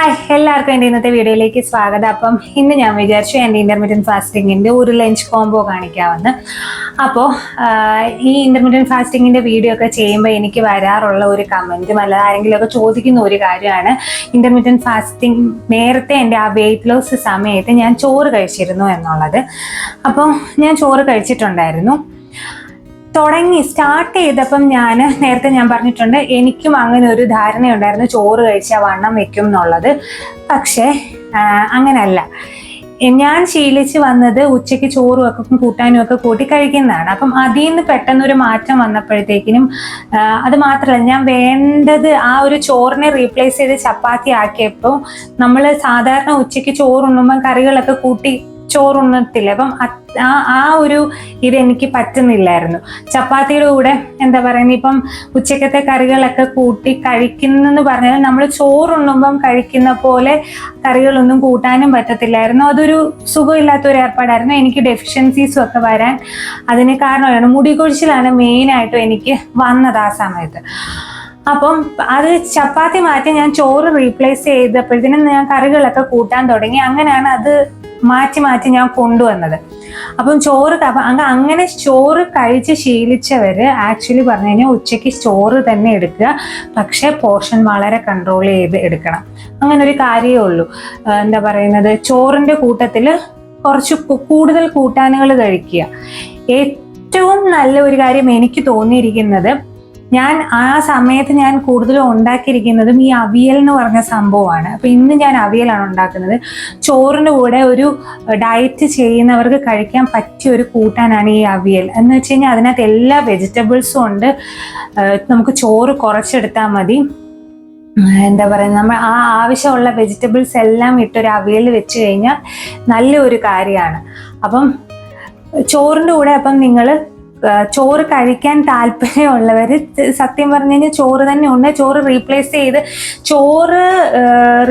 Hi, എല്ലാവർക്കും എൻ്റെ ഇന്നത്തെ വീഡിയോയിലേക്ക് സ്വാഗതം. അപ്പം ഇന്ന് ഞാൻ വിചാരിച്ചു എൻ്റെ ഇൻ്റർമീഡിയറ്റ് ഫാസ്റ്റിങ്ങിൻ്റെ ഒരു ലഞ്ച് കോംബോ കാണിക്കാമെന്ന്. അപ്പോൾ ഈ ഇൻ്റർമീഡിയറ്റ് ഫാസ്റ്റിങ്ങിൻ്റെ വീഡിയോ ഒക്കെ ചെയ്യുമ്പോൾ എനിക്ക് വരാറുള്ള ഒരു കമൻറ്റും അല്ല ആരെങ്കിലുമൊക്കെ ചോദിക്കുന്ന ഒരു കാര്യമാണ്, ഇൻ്റർമീഡിയറ്റ് ഫാസ്റ്റിംഗ് നേരത്തെ എൻ്റെ ആ വെയിറ്റ് ലോസ് സമയത്ത് ഞാൻ ചോറ് കഴിച്ചിരുന്നു എന്നുള്ളത്. അപ്പോൾ ഞാൻ ചോറ് കഴിച്ചിട്ടുണ്ടായിരുന്നു. സ്റ്റാർട്ട് ചെയ്തപ്പം നേരത്തെ ഞാൻ പറഞ്ഞിട്ടുണ്ട്, എനിക്കും അങ്ങനെ ഒരു ധാരണയുണ്ടായിരുന്നു ചോറ് കഴിച്ചാൽ വണ്ണം വെക്കും എന്നുള്ളത്. പക്ഷേ അങ്ങനെയല്ല. ഞാൻ ശീലിച്ച് വന്നത് ഉച്ചയ്ക്ക് ചോറും ഒക്കെ കൂട്ടാനും ഒക്കെ കൂട്ടി കഴിക്കുന്നതാണ്. അപ്പം അതിൽ നിന്ന് പെട്ടെന്നൊരു മാറ്റം വന്നപ്പോഴത്തേക്കിനും അത് മാത്രമല്ല, ഞാൻ വേണ്ടത് ആ ഒരു ചോറിനെ റീപ്ലേസ് ചെയ്ത് ചപ്പാത്തി ആക്കിയപ്പോൾ നമ്മൾ സാധാരണ ഉച്ചയ്ക്ക് ചോറുണ്ണുമ്പം കറികളൊക്കെ കൂട്ടി ചോറുണ്ണത്തില്ല. അപ്പം ആ ഒരു ഇതെനിക്ക് പറ്റുന്നില്ലായിരുന്നു. ചപ്പാത്തിയുടെ കൂടെ എന്താ പറയുന്നത്, ഇപ്പം ഉച്ചക്കത്തെ കറികളൊക്കെ കൂട്ടി കഴിക്കുന്നെന്ന് പറഞ്ഞാൽ നമ്മൾ ചോറുണ്ണുമ്പം കഴിക്കുന്ന പോലെ കറികളൊന്നും കൂട്ടാനും പറ്റത്തില്ലായിരുന്നു. അതൊരു സുഖമില്ലാത്തൊരു ഏർപ്പാടായിരുന്നു. എനിക്ക് ഡെഫിഷ്യൻസീസും ഒക്കെ വരാൻ അതിന് കാരണമാണ്. മുടി കൊഴിച്ചിലാണ് മെയിനായിട്ടും എനിക്ക് വന്നത് ആ സമയത്ത്. അപ്പം അത് ചപ്പാത്തി മാറ്റി ഞാൻ ചോറ് റീപ്ലേസ് ചെയ്തപ്പോഴത്തേനും ഞാൻ കറികളൊക്കെ കൂട്ടാൻ തുടങ്ങി. അങ്ങനെയാണ് അത് മാറ്റി മാറ്റി ഞാൻ കൊണ്ടുവന്നത്. അപ്പം അങ്ങനെ ചോറ് കഴിച്ച് ശീലിച്ചവര് ആക്ച്വലി പറഞ്ഞു കഴിഞ്ഞാൽ ഉച്ചയ്ക്ക് ചോറ് തന്നെ എടുക്കുക, പക്ഷെ പോർഷൻ വളരെ കൺട്രോൾ ചെയ്ത് എടുക്കണം. അങ്ങനെ ഒരു കാര്യമേ ഉള്ളൂ. എന്താ പറയുന്നത്, ചോറിന്റെ കൂട്ടത്തിൽ കുറച്ച് കൂടുതൽ കൂട്ടാനുകൾ കഴിക്കുക. ഏറ്റവും നല്ല ഒരു കാര്യം എനിക്ക് തോന്നിയിരിക്കുന്നത്, ഞാൻ ആ സമയത്ത് ഞാൻ കൂടുതലും ഉണ്ടാക്കിയിരിക്കുന്നതും ഈ അവിയൽ എന്ന് പറഞ്ഞ സംഭവമാണ്. അപ്പം ഇന്ന് ഞാൻ അവിയലാണ് ഉണ്ടാക്കുന്നത്. ചോറിൻ്റെ കൂടെ ഒരു ഡയറ്റ് ചെയ്യുന്നവർക്ക് കഴിക്കാൻ പറ്റിയ ഒരു കൂട്ടാനാണ് ഈ അവിയൽ. എന്ന് വെച്ച് കഴിഞ്ഞാൽ അതിനകത്ത് എല്ലാ വെജിറ്റബിൾസും ഉണ്ട്. നമുക്ക് ചോറ് കുറച്ചെടുത്താൽ മതി. എന്താ പറയുക, നമ്മൾ ആ ആവശ്യമുള്ള വെജിറ്റബിൾസ് എല്ലാം ഇട്ടൊരു അവിയൽ വെച്ച് കഴിഞ്ഞാൽ നല്ലൊരു കാര്യമാണ്. അപ്പം ചോറിൻ്റെ കൂടെ നിങ്ങൾ ചോറ് കഴിക്കാൻ താല്പര്യമുള്ളവർ സത്യം പറഞ്ഞു കഴിഞ്ഞാൽ ചോറ് തന്നെ ഉണ്ട്. ചോറ്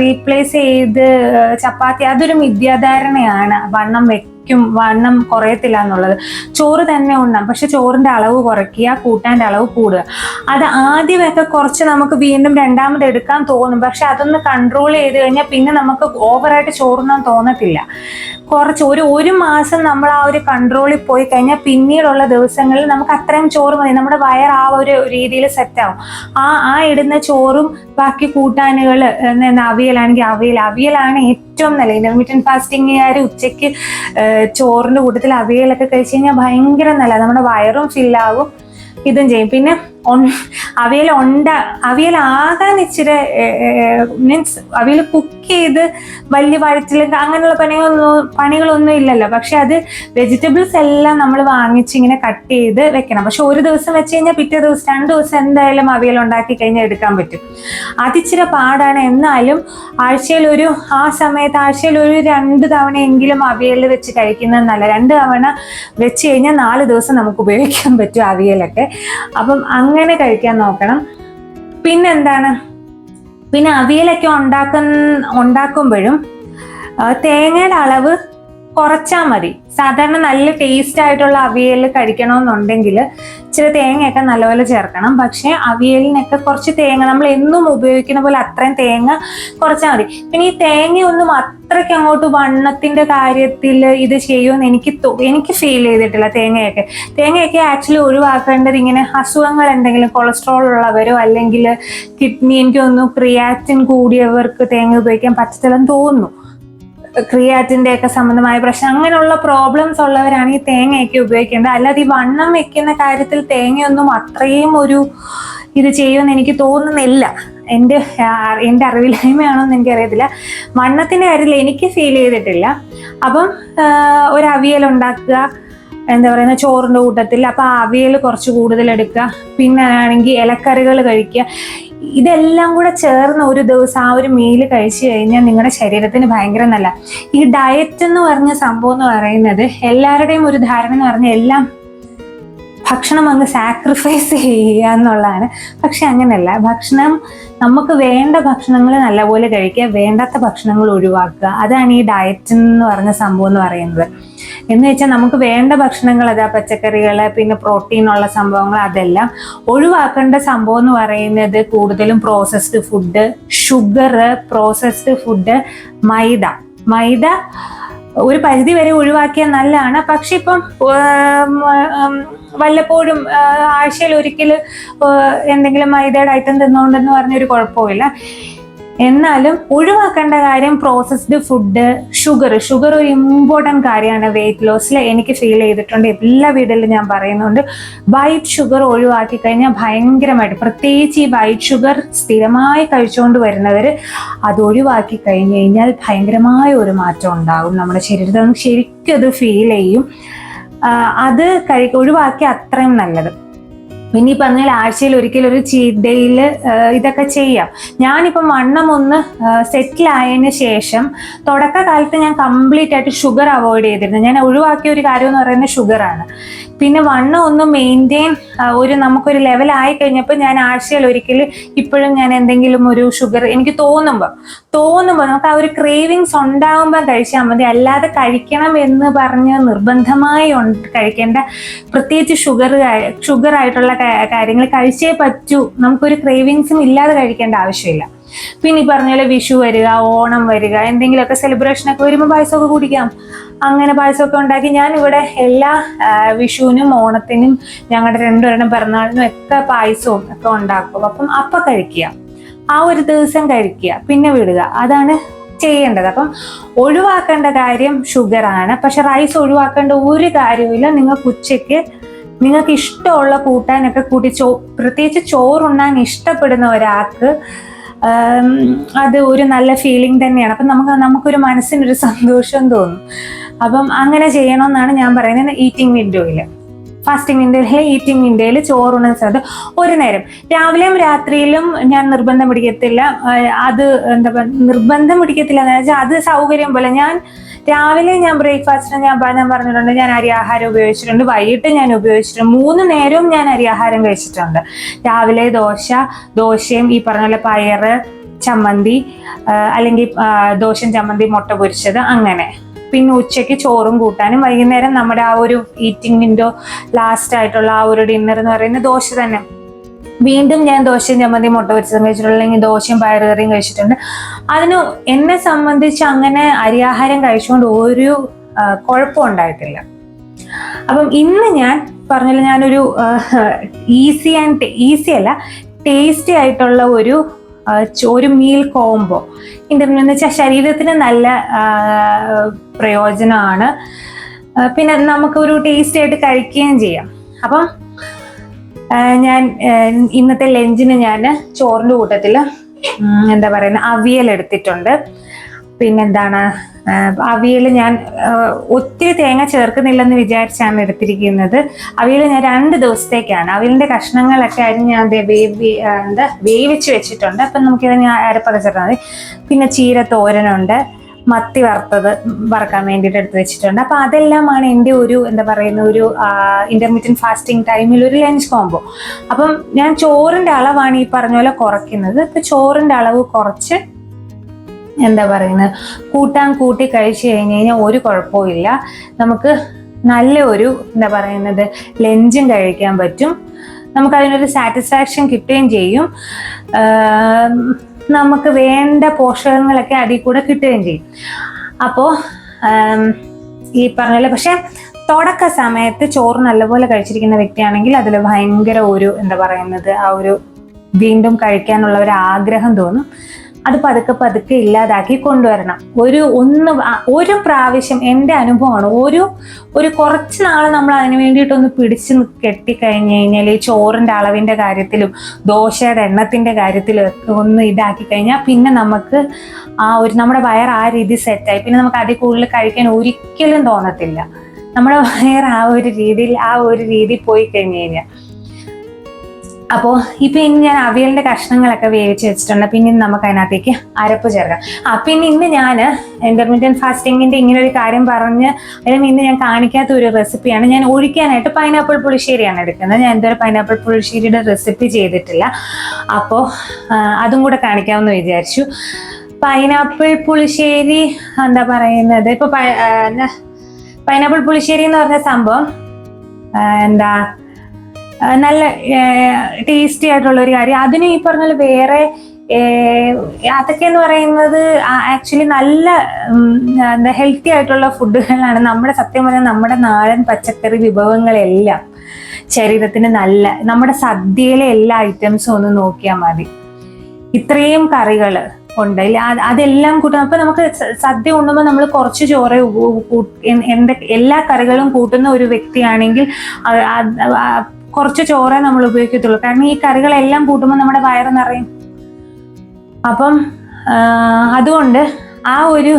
റീപ്ലേസ് ചെയ്ത് ചപ്പാത്തി, അതൊരു മിഥ്യാധാരണയാണ്. വണ്ണം കുറയത്തില്ല എന്നുള്ളത്. ചോറ് തന്നെ ഉണ്ടാകും, പക്ഷെ ചോറിന്റെ അളവ് കുറയ്ക്കുക, കൂട്ടാൻ്റെ അളവ് കൂടുക. അത് ആദ്യമൊക്കെ കുറച്ച് നമുക്ക് വീണ്ടും രണ്ടാമത് എടുക്കാൻ തോന്നും, പക്ഷെ അതൊന്ന് കൺട്രോൾ ചെയ്ത് കഴിഞ്ഞാൽ പിന്നെ നമുക്ക് ഓവറായിട്ട് ചോറുണ്ണാൻ തോന്നത്തില്ല. കുറച്ച് ഒരു മാസം നമ്മൾ ആ ഒരു കൺട്രോളിൽ പോയി കഴിഞ്ഞാൽ പിന്നീടുള്ള ദിവസങ്ങളിൽ നമുക്ക് അത്രയും ചോറ് മതി. നമ്മുടെ വയർ ആ ഒരു രീതിയിൽ സെറ്റാവും. ആ ഇടുന്ന ചോറും ബാക്കി കൂട്ടാനുകൾ, അവിയലാണെങ്കിൽ അവിയലാണ് ഏറ്റവും നല്ല. ഇന്റർമീഡിയറ്റ് ഫാസ്റ്റിംഗുകാർ ഉച്ചയ്ക്ക് ചോറിന്റെ കൂട്ടത്തിൽ അവിയലൊക്കെ കഴിച്ചു കഴിഞ്ഞാൽ ഭയങ്കര നല്ല, നമ്മുടെ വയറും ഫില്ലാവും, ഇതും ചെയ്യും. പിന്നെ അവിയലാകാൻ ഇച്ചിരി മീൻസ് അവിയൽ കുക്ക് ചെയ്ത് വലിയ വഴറ്റിലേക്ക് അങ്ങനെയുള്ള പണികളൊന്നും ഇല്ലല്ലോ. പക്ഷെ അത് വെജിറ്റബിൾസ് എല്ലാം നമ്മൾ വാങ്ങിച്ച് ഇങ്ങനെ കട്ട് ചെയ്ത് വെക്കണം. പക്ഷെ ഒരു ദിവസം വെച്ച് കഴിഞ്ഞാൽ പിറ്റേ ദിവസം 2 ദിവസം എന്തായാലും അവിയൽ ഉണ്ടാക്കി കഴിഞ്ഞാൽ എടുക്കാൻ പറ്റും. അതിച്ചിരി പാടാണ്. എന്നാലും ആഴ്ചയിൽ ഒരു 2 തവണയെങ്കിലും അവിയൽ വെച്ച് കഴിക്കുന്നത് നല്ല. 2 തവണ വെച്ച് കഴിഞ്ഞാൽ 4 ദിവസം നമുക്ക് ഉപയോഗിക്കാൻ പറ്റും അവിയലൊക്കെ. അപ്പം അങ്ങനെ കഴിക്കാൻ നോക്കണം. പിന്നെ അവിയലൊക്കെ ഉണ്ടാക്കുമ്പോഴും തേങ്ങയുടെ അളവ് കുറച്ചാൽ മതി. സാധാരണ നല്ല ടേസ്റ്റ് ആയിട്ടുള്ള അവിയൽ കഴിക്കണമെന്നുണ്ടെങ്കിൽ ഇച്ചിരി തേങ്ങയൊക്കെ നല്ലപോലെ ചേർക്കണം. പക്ഷെ അവിയലിനൊക്കെ കുറച്ച് തേങ്ങ നമ്മൾ എന്നും ഉപയോഗിക്കുന്ന പോലെ അത്രയും തേങ്ങ കുറച്ചാൽ മതി. പിന്നെ ഈ തേങ്ങയൊന്നും അത്രയ്ക്ക് അങ്ങോട്ട് വണ്ണത്തിന്റെ കാര്യത്തിൽ ഇത് ചെയ്യുമെന്ന് എനിക്ക് ഫീൽ ചെയ്തിട്ടില്ല. തേങ്ങയൊക്കെ ആക്ച്വലി ഒഴിവാക്കേണ്ടത് ഇങ്ങനെ അസുഖങ്ങൾ എന്തെങ്കിലും കൊളസ്ട്രോൾ ഉള്ളവരോ അല്ലെങ്കിൽ കിഡ്നി, എനിക്ക് തോന്നുന്നു ക്രിയാറ്റിൻ കൂടിയവർക്ക് തേങ്ങ ഉപയോഗിക്കാൻ പറ്റത്തില്ലെന്ന് തോന്നുന്നു. ക്രിയാറ്റിൻ്റെ ഒക്കെ സംബന്ധമായ പ്രശ്നം, അങ്ങനെയുള്ള പ്രോബ്ലംസ് ഉള്ളവരാണ് ഈ തേങ്ങയൊക്കെ ഉപയോഗിക്കേണ്ടത്. അല്ലാതെ ഈ വണ്ണം വെക്കുന്ന കാര്യത്തിൽ തേങ്ങയൊന്നും അത്രയും ഒരു ഇത് ചെയ്യുമെന്ന് എനിക്ക് തോന്നുന്നില്ല. എൻ്റെ അറിവില്ലായ്മയാണോന്ന് എനിക്കറിയത്തില്ല. വണ്ണത്തിൻ്റെ കാര്യത്തിൽ എനിക്ക് ഫീൽ ചെയ്തിട്ടില്ല. അപ്പം ഒരു അവിയൽ ഉണ്ടാക്കുക, എന്താ പറയുന്ന ചോറിൻ്റെ കൂട്ടത്തിൽ. അപ്പം ആ അവിയൽ കുറച്ച് കൂടുതൽ എടുക്കുക. പിന്നെ ആണെങ്കിൽ ഇലക്കറികൾ കഴിക്കുക. ഇതെല്ലാം കൂടെ ചേർന്ന് ഒരു ദിവസം ആ ഒരു മീല് കഴിച്ചു കഴിഞ്ഞാൽ നിങ്ങളുടെ ശരീരത്തിന് ഭയങ്കര നല്ല. ഈ ഡയറ്റ് എന്ന് പറഞ്ഞ സംഭവം എന്ന് പറയുന്നത് എല്ലാവരുടെയും ഒരു ധാരണ എന്ന് പറഞ്ഞാൽ എല്ലാം ഭക്ഷണം അങ്ങ് സാക്രിഫൈസ് ചെയ്യുക എന്നുള്ളതാണ്. പക്ഷെ അങ്ങനെയല്ല. നമുക്ക് വേണ്ട ഭക്ഷണങ്ങൾ നല്ലപോലെ കഴിക്കുക, വേണ്ടാത്ത ഭക്ഷണങ്ങൾ ഒഴിവാക്കുക. അതാണ് ഈ ഡയറ്റ് എന്ന് പറഞ്ഞ സംഭവം എന്ന് പറയുന്നത്. എന്ന് വെച്ചാൽ നമുക്ക് വേണ്ട ഭക്ഷണങ്ങൾ അതാ പച്ചക്കറികൾ, പിന്നെ പ്രോട്ടീൻ ഉള്ള സംഭവങ്ങൾ, അതെല്ലാം ഒഴിവാക്കേണ്ട സംഭവം എന്ന് പറയുന്നത് കൂടുതലും processed food, sugar, processed food, maida ഒരു പരിധി വരെ ഒഴിവാക്കിയാൽ നല്ലതാണ്. പക്ഷെ ഇപ്പം വല്ലപ്പോഴും ആഴ്ചയിൽ ഒരിക്കൽ എന്തെങ്കിലും മൈദയുടെ ഐറ്റം തിന്നുകൊണ്ടെന്ന് പറഞ്ഞൊരു കുഴപ്പമില്ല. എന്നാലും ഒഴിവാക്കേണ്ട കാര്യം പ്രോസസ്ഡ് ഫുഡ്, ഷുഗർ ഒരു ഇമ്പോർട്ടൻറ്റ് കാര്യമാണ് വെയിറ്റ് ലോസിൽ. എനിക്ക് ഫീൽ ചെയ്തിട്ടുണ്ട്, എല്ലാ വീഡിയോയിലും ഞാൻ പറയുന്നുണ്ട്. വൈറ്റ് ഷുഗർ ഒഴിവാക്കി കഴിഞ്ഞാൽ ഭയങ്കരമായിട്ട്, പ്രത്യേകിച്ച് ഈ വൈറ്റ് ഷുഗർ സ്ഥിരമായി കഴിച്ചുകൊണ്ട് വരുന്നവർ അത് ഒഴിവാക്കി കഴിഞ്ഞ് കഴിഞ്ഞാൽ ഭയങ്കരമായ ഒരു മാറ്റം ഉണ്ടാകും നമ്മുടെ ശരീരത്തിൽ. നമുക്ക് ശരിക്കും അത് ഫീൽ ചെയ്യും. അത് ഒഴിവാക്കി അത്രയും നല്ലത്. പിന്നെ ഈ പറഞ്ഞാൽ ആഴ്ചയിൽ ഒരിക്കലും ഒരു ചീറ്റ് ഡേയിൽ ഇതൊക്കെ ചെയ്യാം. ഞാനിപ്പം വണ്ണം ഒന്ന് സെറ്റിൽ ആയതിനു ശേഷം തുടക്കകാലത്ത് ഞാൻ കംപ്ലീറ്റ് ആയിട്ട് ഷുഗർ അവോയ്ഡ് ചെയ്തിരുന്നു. ഞാൻ ഒഴിവാക്കിയ ഒരു കാര്യം എന്ന് പറയുന്നത് ഷുഗറാണ്. പിന്നെ വണ്ണം ഒന്ന് മെയിൻറ്റെയിൻ നമുക്കൊരു ലെവലായി കഴിഞ്ഞപ്പോൾ ഞാൻ ആഴ്ചയിൽ ഒരിക്കൽ ഇപ്പോഴും ഞാൻ എന്തെങ്കിലും ഒരു ഷുഗർ എനിക്ക് തോന്നുമ്പോൾ നമുക്ക് ആ ഒരു ക്രേവിങ്സ് ഉണ്ടാകുമ്പോൾ കഴിച്ചാൽ മതി. അല്ലാതെ കഴിക്കണം എന്ന് പറഞ്ഞ് നിർബന്ധമായി കഴിക്കേണ്ട, പ്രത്യേകിച്ച് ഷുഗർ ആയിട്ടുള്ള കാര്യങ്ങൾ കഴിച്ചേ പറ്റൂ, നമുക്കൊരു ക്രേവിങ്സും ഇല്ലാതെ കഴിക്കേണ്ട ആവശ്യമില്ല. പിന്നെ ഈ പറഞ്ഞ പോലെ വിഷു വരിക, ഓണം വരിക, എന്തെങ്കിലുമൊക്കെ സെലിബ്രേഷനൊക്കെ വരുമ്പോൾ പായസമൊക്കെ കുടിക്കാം. അങ്ങനെ പായസമൊക്കെ ഉണ്ടാക്കി ഞാനിവിടെ എല്ലാ വിഷുവിനും ഓണത്തിനും ഞങ്ങളുടെ രണ്ടുപേരുടെ പിറന്നാളിനും ഒക്കെ പായസവും ഒക്കെ ഉണ്ടാക്കും. അപ്പം കഴിക്കുക, ആ ഒരു ദിവസം കഴിക്കുക, പിന്നെ വിടുക, അതാണ് ചെയ്യേണ്ടത്. അപ്പം ഒഴിവാക്കേണ്ട കാര്യം ഷുഗറാണ്. പക്ഷെ റൈസ് ഒഴിവാക്കേണ്ട ഒരു കാര്യമില്ല. നിങ്ങൾക്ക് ഉച്ചയ്ക്ക് നിങ്ങൾക്ക് ഇഷ്ടമുള്ള കൂട്ടാനൊക്കെ കൂട്ടി പ്രത്യേകിച്ച് ചോറുണ്ണാൻ ഇഷ്ടപ്പെടുന്ന ഒരാൾക്ക് അത് ഒരു നല്ല ഫീലിംഗ് തന്നെയാണ്. അപ്പം നമുക്കൊരു മനസ്സിനൊരു സന്തോഷം തോന്നും. അപ്പം അങ്ങനെ ചെയ്യണമെന്നാണ് ഞാൻ പറയുന്നത്. ഈറ്റിംഗ് വിൻഡോയിൽ, ഫാസ്റ്റിംഗ് വിൻഡോയിൽ, ഈറ്റിംഗ് വിൻഡോയിൽ ചോറുണ്ണുന്ന സ്ഥലത്ത് ഒരു നേരം, രാവിലെയും രാത്രിയിലും ഞാൻ നിർബന്ധം പിടിക്കത്തില്ല. അത് നിർബന്ധം പിടിക്കത്തില്ല എന്ന് വെച്ചാൽ അത് സൗകര്യം പോലെ. ഞാൻ രാവിലെ ബ്രേക്ക്ഫാസ്റ്റിന് ഞാൻ പറഞ്ഞിട്ടുണ്ട്, ഞാൻ അരി ആഹാരം ഉപയോഗിച്ചിട്ടുണ്ട്. വൈകിട്ട് ഞാൻ ഉപയോഗിച്ചിട്ടുണ്ട്. 3 നേരവും ഞാൻ അരി ആഹാരം കഴിച്ചിട്ടുണ്ട്. രാവിലെ ദോശയും ഈ പറഞ്ഞ പോലെ പയറ് ചമ്മന്തി, അല്ലെങ്കിൽ ദോശയും ചമ്മന്തി മുട്ട പൊരിച്ചത്, അങ്ങനെ. പിന്നെ ഉച്ചയ്ക്ക് ചോറും കൂട്ടാനും, വൈകുന്നേരം നമ്മുടെ ആ ഒരു ഈറ്റിംഗ് വിൻഡോ ലാസ്റ്റ് ആയിട്ടുള്ള ആ ഒരു ഡിന്നർ എന്ന് പറയുന്നത് ദോശ തന്നെ. വീണ്ടും ഞാൻ ദോശയും ചമ്മന്തി മുട്ട പൊരിച്ചതും കഴിച്ചിട്ടുള്ള, അല്ലെങ്കിൽ ദോശയും പയറുകറിയും കഴിച്ചിട്ടുണ്ട്. അതിന് എന്നെ സംബന്ധിച്ച് അങ്ങനെ അരിയാഹാരം കഴിച്ചുകൊണ്ട് ഒരു കുഴപ്പം അപ്പം ഇന്ന് ഞാൻ പറഞ്ഞല്ലോ, ഞാനൊരു ഈസി അല്ല ടേസ്റ്റി ആയിട്ടുള്ള ഒരു മീൽ കോംബോ എന്ന് വെച്ചാൽ ശരീരത്തിന് നല്ല പ്രയോജനമാണ്. പിന്നെ നമുക്കൊരു ടേസ്റ്റി ആയിട്ട് കഴിക്കുകയും ചെയ്യാം. അപ്പം ഞാൻ ഇന്നത്തെ ലഞ്ചിന് ഞാൻ ചോറിൻ്റെ കൂട്ടത്തിൽ അവിയൽ എടുത്തിട്ടുണ്ട്. പിന്നെന്താണ്, അവിയൽ ഞാൻ ഒത്തിരി തേങ്ങ ചേർക്കുന്നില്ലെന്ന് വിചാരിച്ചാണ് എടുത്തിരിക്കുന്നത്. അവിയൽ ഞാൻ 2 ദിവസത്തേക്കാണ്. അവിയലിൻ്റെ കഷ്ണങ്ങളൊക്കെ ഞാൻ വേവിച്ച് വെച്ചിട്ടുണ്ട്. അപ്പം നമുക്കിത് അരപ്പതച്ചിട്ടാൽ മതി. പിന്നെ ചീര തോരനുണ്ട്, മത്തി വറക്കാൻ വേണ്ടിയിട്ട് എടുത്ത് വെച്ചിട്ടുണ്ട്. അപ്പം അതെല്ലാമാണ് എൻ്റെ ഒരു ഒരു ഇന്റർമീഡിയറ്റ് ഫാസ്റ്റിംഗ് ടൈമിൽ ഒരു ലഞ്ച് കോംബോ. അപ്പം ഞാൻ ചോറിൻ്റെ അളവാണ് ഈ പറഞ്ഞ പോലെ കുറയ്ക്കുന്നത്. ഇപ്പം ചോറിൻ്റെ അളവ് കുറച്ച് കൂട്ടാൻ കൂട്ടി കഴിച്ചു കഴിഞ്ഞാൽ ഒരു കുഴപ്പമില്ല. നമുക്ക് നല്ല ഒരു ലഞ്ചും കഴിക്കാൻ പറ്റും. നമുക്കതിനൊരു സാറ്റിസ്ഫാക്ഷൻ കിട്ടുകയും ചെയ്യും. നമുക്ക് വേണ്ട പോഷകങ്ങളൊക്കെ അതിൽ കൂടെ കിട്ടുകയും ചെയ്യും. അപ്പോൾ ഈ പറഞ്ഞ, പക്ഷെ തുടക്ക സമയത്ത് ചോറ് നല്ലപോലെ കഴിച്ചിരിക്കുന്ന വ്യക്തിയാണെങ്കിൽ അതിൽ ഭയങ്കര ഒരു ആ ഒരു വീണ്ടും കഴിക്കാനുള്ള ഒരു ആഗ്രഹം തോന്നും. അത് പതുക്കെ ഇല്ലാതാക്കി കൊണ്ടുവരണം. ഒരു പ്രാവശ്യം, എൻ്റെ അനുഭവമാണ്, ഒരു കുറച്ച് നാൾ നമ്മൾ അതിന് വേണ്ടിയിട്ടൊന്ന് പിടിച്ച് കെട്ടിക്കഴിഞ്ഞ് കഴിഞ്ഞാൽ ഈ ചോറിൻ്റെ അളവിൻ്റെ കാര്യത്തിലും ദോശയുടെ എണ്ണത്തിൻ്റെ കാര്യത്തിലും ഒക്കെ ഒന്ന് ഇതാക്കി കഴിഞ്ഞാൽ പിന്നെ നമുക്ക് നമ്മുടെ വയർ ആ രീതി സെറ്റായി. പിന്നെ നമുക്ക് അതിൽ കൂടുതൽ കഴിക്കാൻ ഒരിക്കലും തോന്നത്തില്ല. നമ്മുടെ വയർ ആ ഒരു രീതി പോയി കഴിഞ്ഞ് കഴിഞ്ഞാൽ. അപ്പോൾ ഇപ്പം ഇനി ഞാൻ അവിയലിൻ്റെ കഷ്ണങ്ങളൊക്കെ വേവിച്ച് വെച്ചിട്ടുണ്ട്. പിന്നെ നമുക്ക് അതിനകത്തേക്ക് അരപ്പ് ചേർക്കാം. പിന്നെ ഇന്ന് ഞാൻ ഇന്റർമീഡിയറ്റ് ഫാസ്റ്റിങ്ങിൻ്റെ ഇങ്ങനെ ഒരു കാര്യം പറഞ്ഞ് അല്ലെങ്കിൽ ഇന്ന് ഞാൻ കാണിക്കാത്ത ഒരു റെസിപ്പിയാണ്. ഞാൻ ഒഴിക്കാനായിട്ട് പൈനാപ്പിൾ പുളിശ്ശേരിയാണ് എടുക്കുന്നത്. ഞാൻ ഇതുവരെ പൈനാപ്പിൾ പുളിശ്ശേരിയുടെ റെസിപ്പി ചെയ്തിട്ടില്ല. അപ്പോൾ അതും കൂടെ കാണിക്കാമെന്ന് വിചാരിച്ചു. പൈനാപ്പിൾ പുളിശ്ശേരി ഇപ്പോൾ പൈനാപ്പിൾ പുളിശ്ശേരി എന്ന് പറഞ്ഞ സംഭവം എന്താ നല്ല ടേസ്റ്റി ആയിട്ടുള്ള ഒരു കാര്യം. അതിന് ഈ പറഞ്ഞ വേറെ അതൊക്കെ എന്ന് പറയുന്നത് ആക്ച്വലി നല്ല എന്താ ഹെൽത്തി ആയിട്ടുള്ള ഫുഡുകളാണ്. നമ്മുടെ സത്യം പറഞ്ഞാൽ നമ്മുടെ നാടൻ പച്ചക്കറി വിഭവങ്ങളെല്ലാം ശരീരത്തിന് നല്ല, നമ്മുടെ സദ്യയിലെ എല്ലാ ഐറ്റംസും ഒന്ന് നോക്കിയാൽ മതി. ഇത്രയും കറികൾ ഉണ്ട്, അതെല്ലാം കൂട്ടും. അപ്പൊ നമുക്ക് സദ്യ ഉണ്ണുമ്പോൾ നമ്മൾ കുറച്ച് ചോറ് എല്ലാ കറികളും കൂട്ടുന്ന ഒരു വ്യക്തിയാണെങ്കിൽ കുറച്ച് ചോറേ നമ്മൾ ഉപയോഗിക്കത്തുള്ളൂ. കാരണം ഈ കറികളെല്ലാം കൂട്ടുമ്പോൾ നമ്മുടെ വയറ് നിറയും. അപ്പം അതുകൊണ്ട് ആ ഒരു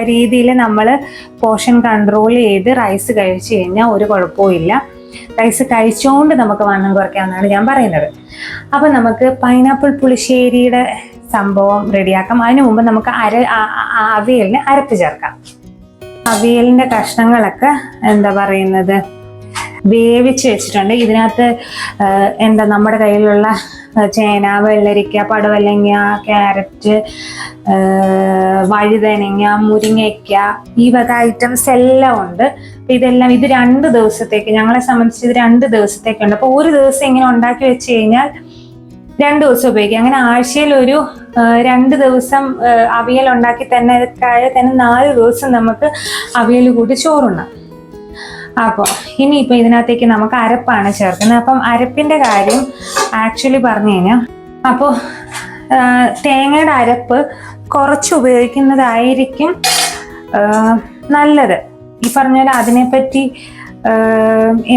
രീതിയിൽ നമ്മൾ പോർഷൻ കൺട്രോൾ ചെയ്ത് റൈസ് കഴിച്ചു കഴിഞ്ഞാൽ ഒരു കുഴപ്പവും. റൈസ് കഴിച്ചുകൊണ്ട് നമുക്ക് വണ്ണം കുറയ്ക്കാമെന്നാണ് ഞാൻ പറയുന്നത്. അപ്പം നമുക്ക് പൈനാപ്പിൾ പുളിശ്ശേരിയുടെ സംഭവം റെഡിയാക്കാം. അതിനു മുമ്പ് നമുക്ക് അവിയലിന് അരപ്പ് ചേർക്കാം. അവിയലിൻ്റെ കഷ്ണങ്ങളൊക്കെ എന്താ പറയുന്നത് വേവിച്ച് വെച്ചിട്ടുണ്ട്. ഇതിനകത്ത് എന്താ നമ്മുടെ കയ്യിലുള്ള ചേന, വെള്ളരിക്ക, പടവലങ്ങ, ക്യാരറ്റ്, വഴുതനങ്ങ, മുരിങ്ങയ്ക്ക, ഈ വക ഐറ്റംസ് എല്ലാം ഉണ്ട്. ഇതെല്ലാം ഇത് 2 ദിവസത്തേക്ക്, ഞങ്ങളെ സംബന്ധിച്ച് ഇത് 2 ദിവസത്തേക്കുണ്ട്. അപ്പോൾ ഒരു ദിവസം ഇങ്ങനെ ഉണ്ടാക്കി വെച്ച് കഴിഞ്ഞാൽ 2 ദിവസം ഉപയോഗിക്കാം. അങ്ങനെ ആഴ്ചയിൽ ഒരു 2 ദിവസം അവിയൽ ഉണ്ടാക്കി തന്നെ 4 ദിവസം നമുക്ക് അവിയൽ കൂട്ടി ചോറുണ്ണാം. അപ്പോൾ ഇനിയിപ്പോൾ ഇതിനകത്തേക്ക് നമുക്ക് അരപ്പാണ് ചേർക്കുന്നത്. അപ്പം അരപ്പിൻ്റെ കാര്യം ആക്ച്വലി പറഞ്ഞു കഴിഞ്ഞാൽ, അപ്പോൾ തേങ്ങയുടെ അരപ്പ് കുറച്ച് ഉപയോഗിക്കുന്നതായിരിക്കും നല്ലത്. ഈ പറഞ്ഞാൽ അതിനെപ്പറ്റി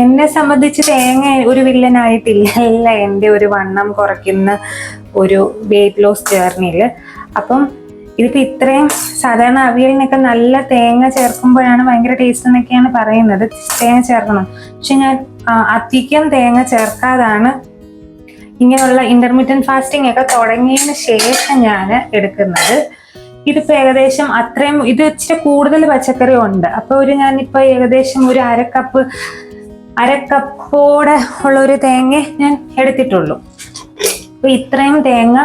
എന്നെ സംബന്ധിച്ച് തേങ്ങ ഒരു വില്ലനായിട്ടില്ല എൻ്റെ ഒരു വണ്ണം കുറയ്ക്കുന്ന ഒരു വെയിറ്റ് ലോസ് ജേർണിയിൽ. അപ്പം ഇതിപ്പോൾ ഇത്രയും സാധാരണ അവിയലിനൊക്കെ നല്ല തേങ്ങ ചേർക്കുമ്പോഴാണ് ഭയങ്കര ടേസ്റ്റ് എന്നൊക്കെയാണ് പറയുന്നത്, തേങ്ങ ചേർക്കണം. പക്ഷെ ഞാൻ അധികം തേങ്ങ ചേർക്കാതാണ് ഇങ്ങനെയുള്ള ഇന്റർമീഡിയറ്റ് ഫാസ്റ്റിംഗ് ഒക്കെ തുടങ്ങിയതിന് ശേഷം ഞാൻ എടുക്കുന്നത്. ഇതിപ്പോൾ ഏകദേശം അത്രയും, ഇത് ഇച്ചിരി കൂടുതൽ പച്ചക്കറി ഉണ്ട്. അപ്പോൾ ഞാനിപ്പോൾ ഏകദേശം ഒരു അരക്കപ്പോടെ ഉള്ളൊരു തേങ്ങ ഞാൻ എടുത്തിട്ടുള്ളൂ. അപ്പോൾ ഇത്രയും തേങ്ങ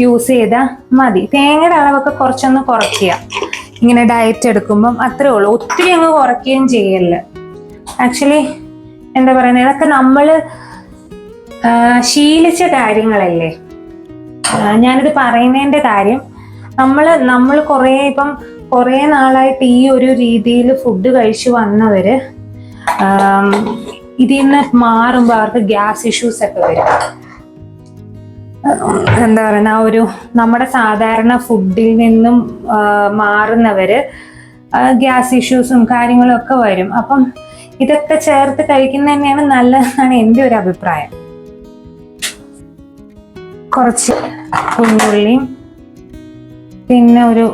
യൂസ് ചെയ്താൽ മതി. തേങ്ങയുടെ അളവൊക്കെ കുറച്ചൊന്ന് കുറയ്ക്കുക ഇങ്ങനെ ഡയറ്റ് എടുക്കുമ്പം, അത്രേ ഉള്ളൂ. ഒത്തിരി അങ്ങ് കുറയ്ക്കുകയും ചെയ്യല്ല. ആക്ച്വലി എന്താ പറയുന്നത്, ഇതൊക്കെ നമ്മൾ ശീലിച്ച കാര്യങ്ങളല്ലേ. ഞാനിത് പറയുന്നതിൻ്റെ കാര്യം, നമ്മൾ കുറേ നാളായിട്ട് ഈ ഒരു രീതിയിൽ ഫുഡ് കഴിച്ചു വന്നവർ ഇതിൽ നിന്ന് മാറുമ്പോൾ അവർക്ക് ഗ്യാസ് ഇഷ്യൂസ് ഒക്കെ വരും. എന്താ പറയുന്ന നമ്മുടെ സാധാരണ ഫുഡിൽ നിന്നും മാറുന്നവര് ഗ്യാസ് ഇഷ്യൂസും കാര്യങ്ങളും ഒക്കെ വരും. അപ്പം ഇതൊക്കെ ചേർത്ത് കഴിക്കുന്നത് തന്നെയാണ് നല്ലതെന്നാണ് എൻ്റെ ഒരു അഭിപ്രായം. കുറച്ച് കുഞ്ഞുള്ളിയും പിന്നെ ഒരു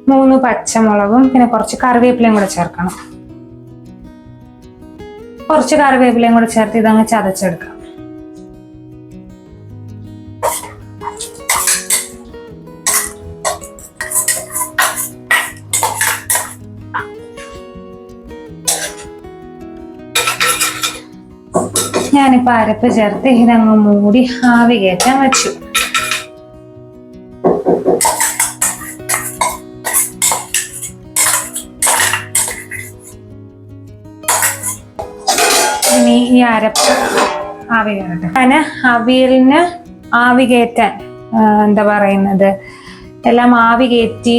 3 പച്ചമുളകും പിന്നെ കുറച്ച് കറിവേപ്പിലയും കൂടെ ചേർക്കണം. കുറച്ച് കറിവേപ്പിലയും കൂടെ ചേർത്ത് ഇതങ്ങ് ചതച്ചെടുക്കാം. ഞാനിപ്പോൾ അരപ്പ് ചേർത്ത് ഇതങ്ങ് മൂടി ആവി കയറ്റാൻ വെച്ചു. ഇനി ഈ അരപ്പ് ആവി കയറട്ടെ. ഞാൻ അവിയലിന് ആവി കയറ്റാൻ എന്താ പറയുന്നത് എല്ലാം ആവി കയറ്റി